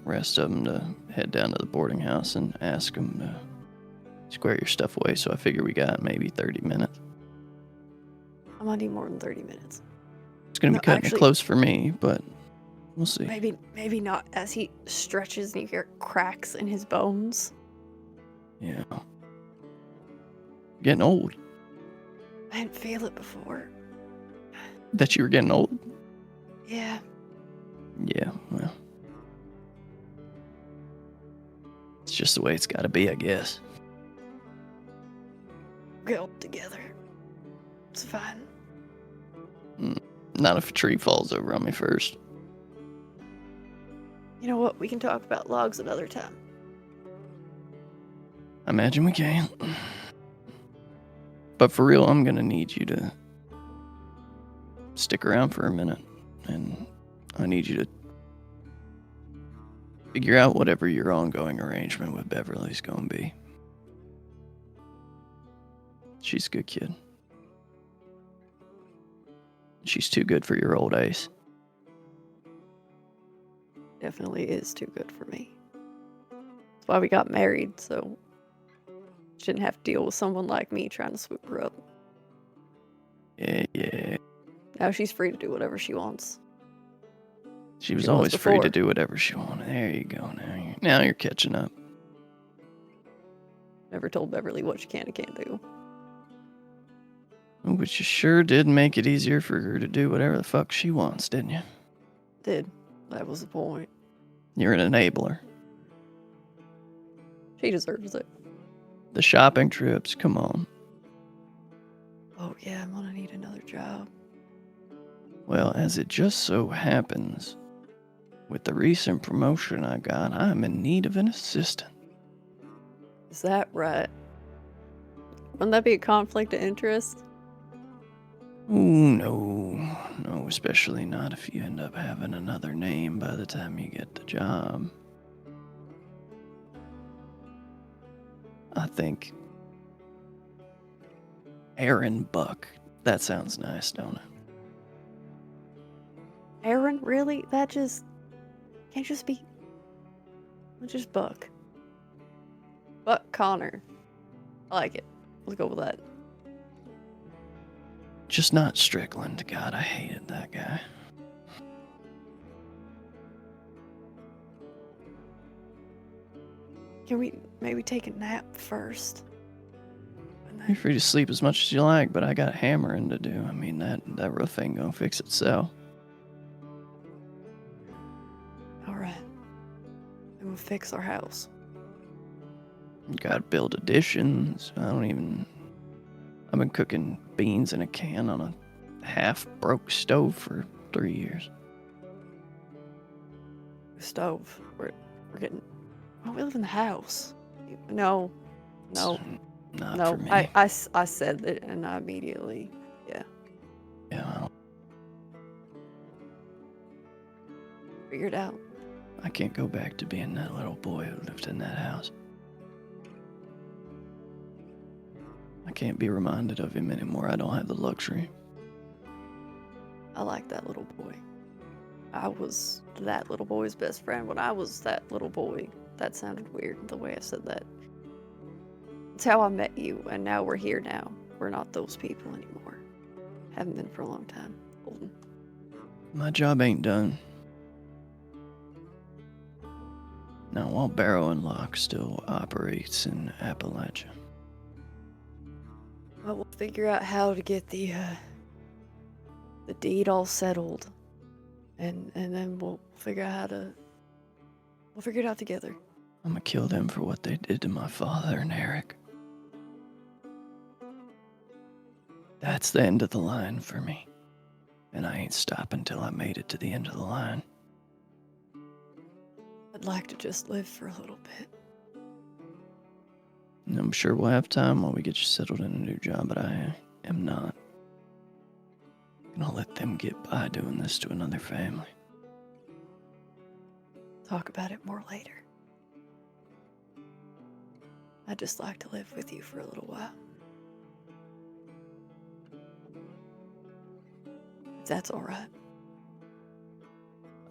rest of them to head down to the boarding house and ask them to square your stuff away. So I figure we got maybe 30 minutes. I'm gonna need more than 30 minutes. It's gonna be cutting it close for me, but we'll see. Maybe not. As he stretches and you hear cracks in his bones. Yeah. Getting old. I didn't feel it before. That you were getting old? Yeah. Yeah, well. It's just the way it's gotta be, I guess. Get old together. It's fine. Not if a tree falls over on me first. You know what? We can talk about logs another time. I imagine we can. But for real, I'm gonna need you to stick around for a minute. And I need you to figure out whatever your ongoing arrangement with Beverly's gonna be. She's a good kid. She's too good for your old ace. Definitely is too good for me. That's why we got married, so shouldn't have to deal with someone like me trying to swoop her up. Yeah. Now she's free to do whatever she wants. She was She was always free to before. do whatever she wanted. There you go. Now you're catching up. Never told Beverly what she can and can't do. But you sure did make it easier for her to do whatever the fuck she wants, didn't you? Did. That was the point. You're an enabler. She deserves it. The shopping trips, come on. Oh yeah, I'm gonna need another job. Well, as it just so happens, with the recent promotion I got, I'm in need of an assistant. Is that right? Wouldn't that be a conflict of interest? Ooh, no, especially not if you end up having another name by the time you get the job. I think Aaron Buck. That sounds nice, don't it? Aaron, really? That just can't just be. Just Buck. Buck Connor. I like it. Let's go with that. Just not Strickland. God, I hated that guy. Can we maybe take a nap first? And You're then, free to sleep as much as you like, but I got hammering to do. I mean, that roof ain't gonna fix itself. all right. And we'll fix our house. Gotta build additions. I've been cooking beans in a can on a half-broke stove for 3 years. Stove. We're getting. Oh, we live in the house. No. Not No. for me. I said it and I immediately. Yeah. Yeah, well, Figured out. I can't go back to being that little boy who lived in that house. I can't be reminded of him anymore. I don't have the luxury. I like that little boy. I was that little boy's best friend when I was that little boy. That sounded weird, the way I said that. It's how I met you, and now we're here now. We're not those people anymore. Haven't been for a long time. Holden. My job ain't done. Now, while Barrow and Locke still operates in Appalachia. Well, we'll figure out how to get the deed all settled. And then we'll figure out we'll figure it out together. I'm gonna kill them for what they did to my father and Eric. That's the end of the line for me. And I ain't stopping till I made it to the end of the line. I'd like to just live for a little bit. And I'm sure we'll have time while we get you settled in a new job, but I am not gonna let them get by doing this to another family. Talk about it more later. I'd just like to live with you for a little while. If that's all right.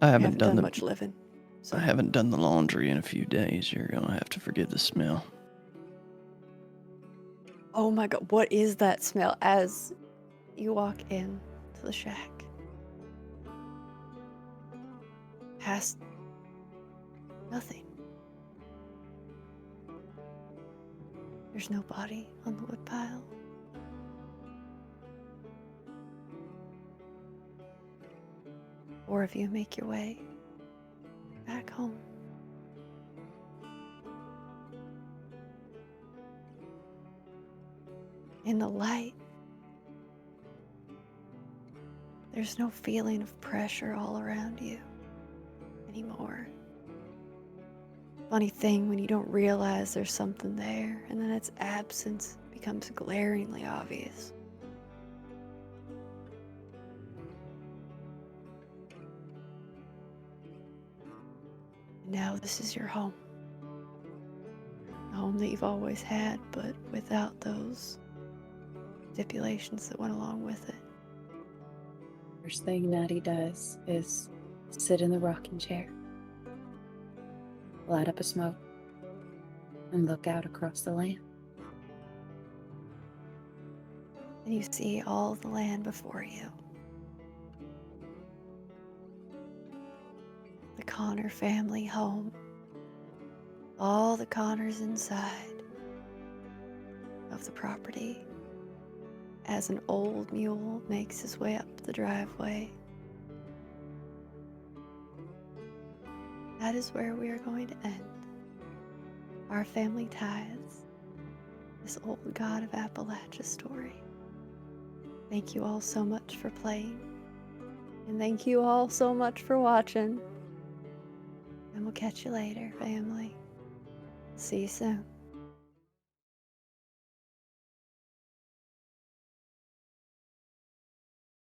I We haven't done much living. So I haven't done the laundry in a few days. You're gonna have to forgive the smell. Oh my god, what is that smell as you walk in to the shack? Past nothing. There's no body on the woodpile. Or if you make your way back home. In the light, there's no feeling of pressure all around you anymore. Funny thing when you don't realize there's something there, and then its absence becomes glaringly obvious. Now this is your home. A home that you've always had, but without those stipulations that went along with it. First thing Natty does is sit in the rocking chair, light up a smoke, and look out across the land. And you see all the land before you. The Connor family home. All the Connors inside of the property as an old mule makes his way up the driveway. That is where we are going to end our Family Tithes, this Old God of Appalachia story. Thank you all so much for playing, and thank you all so much for watching. And we'll catch you later, family. See you soon.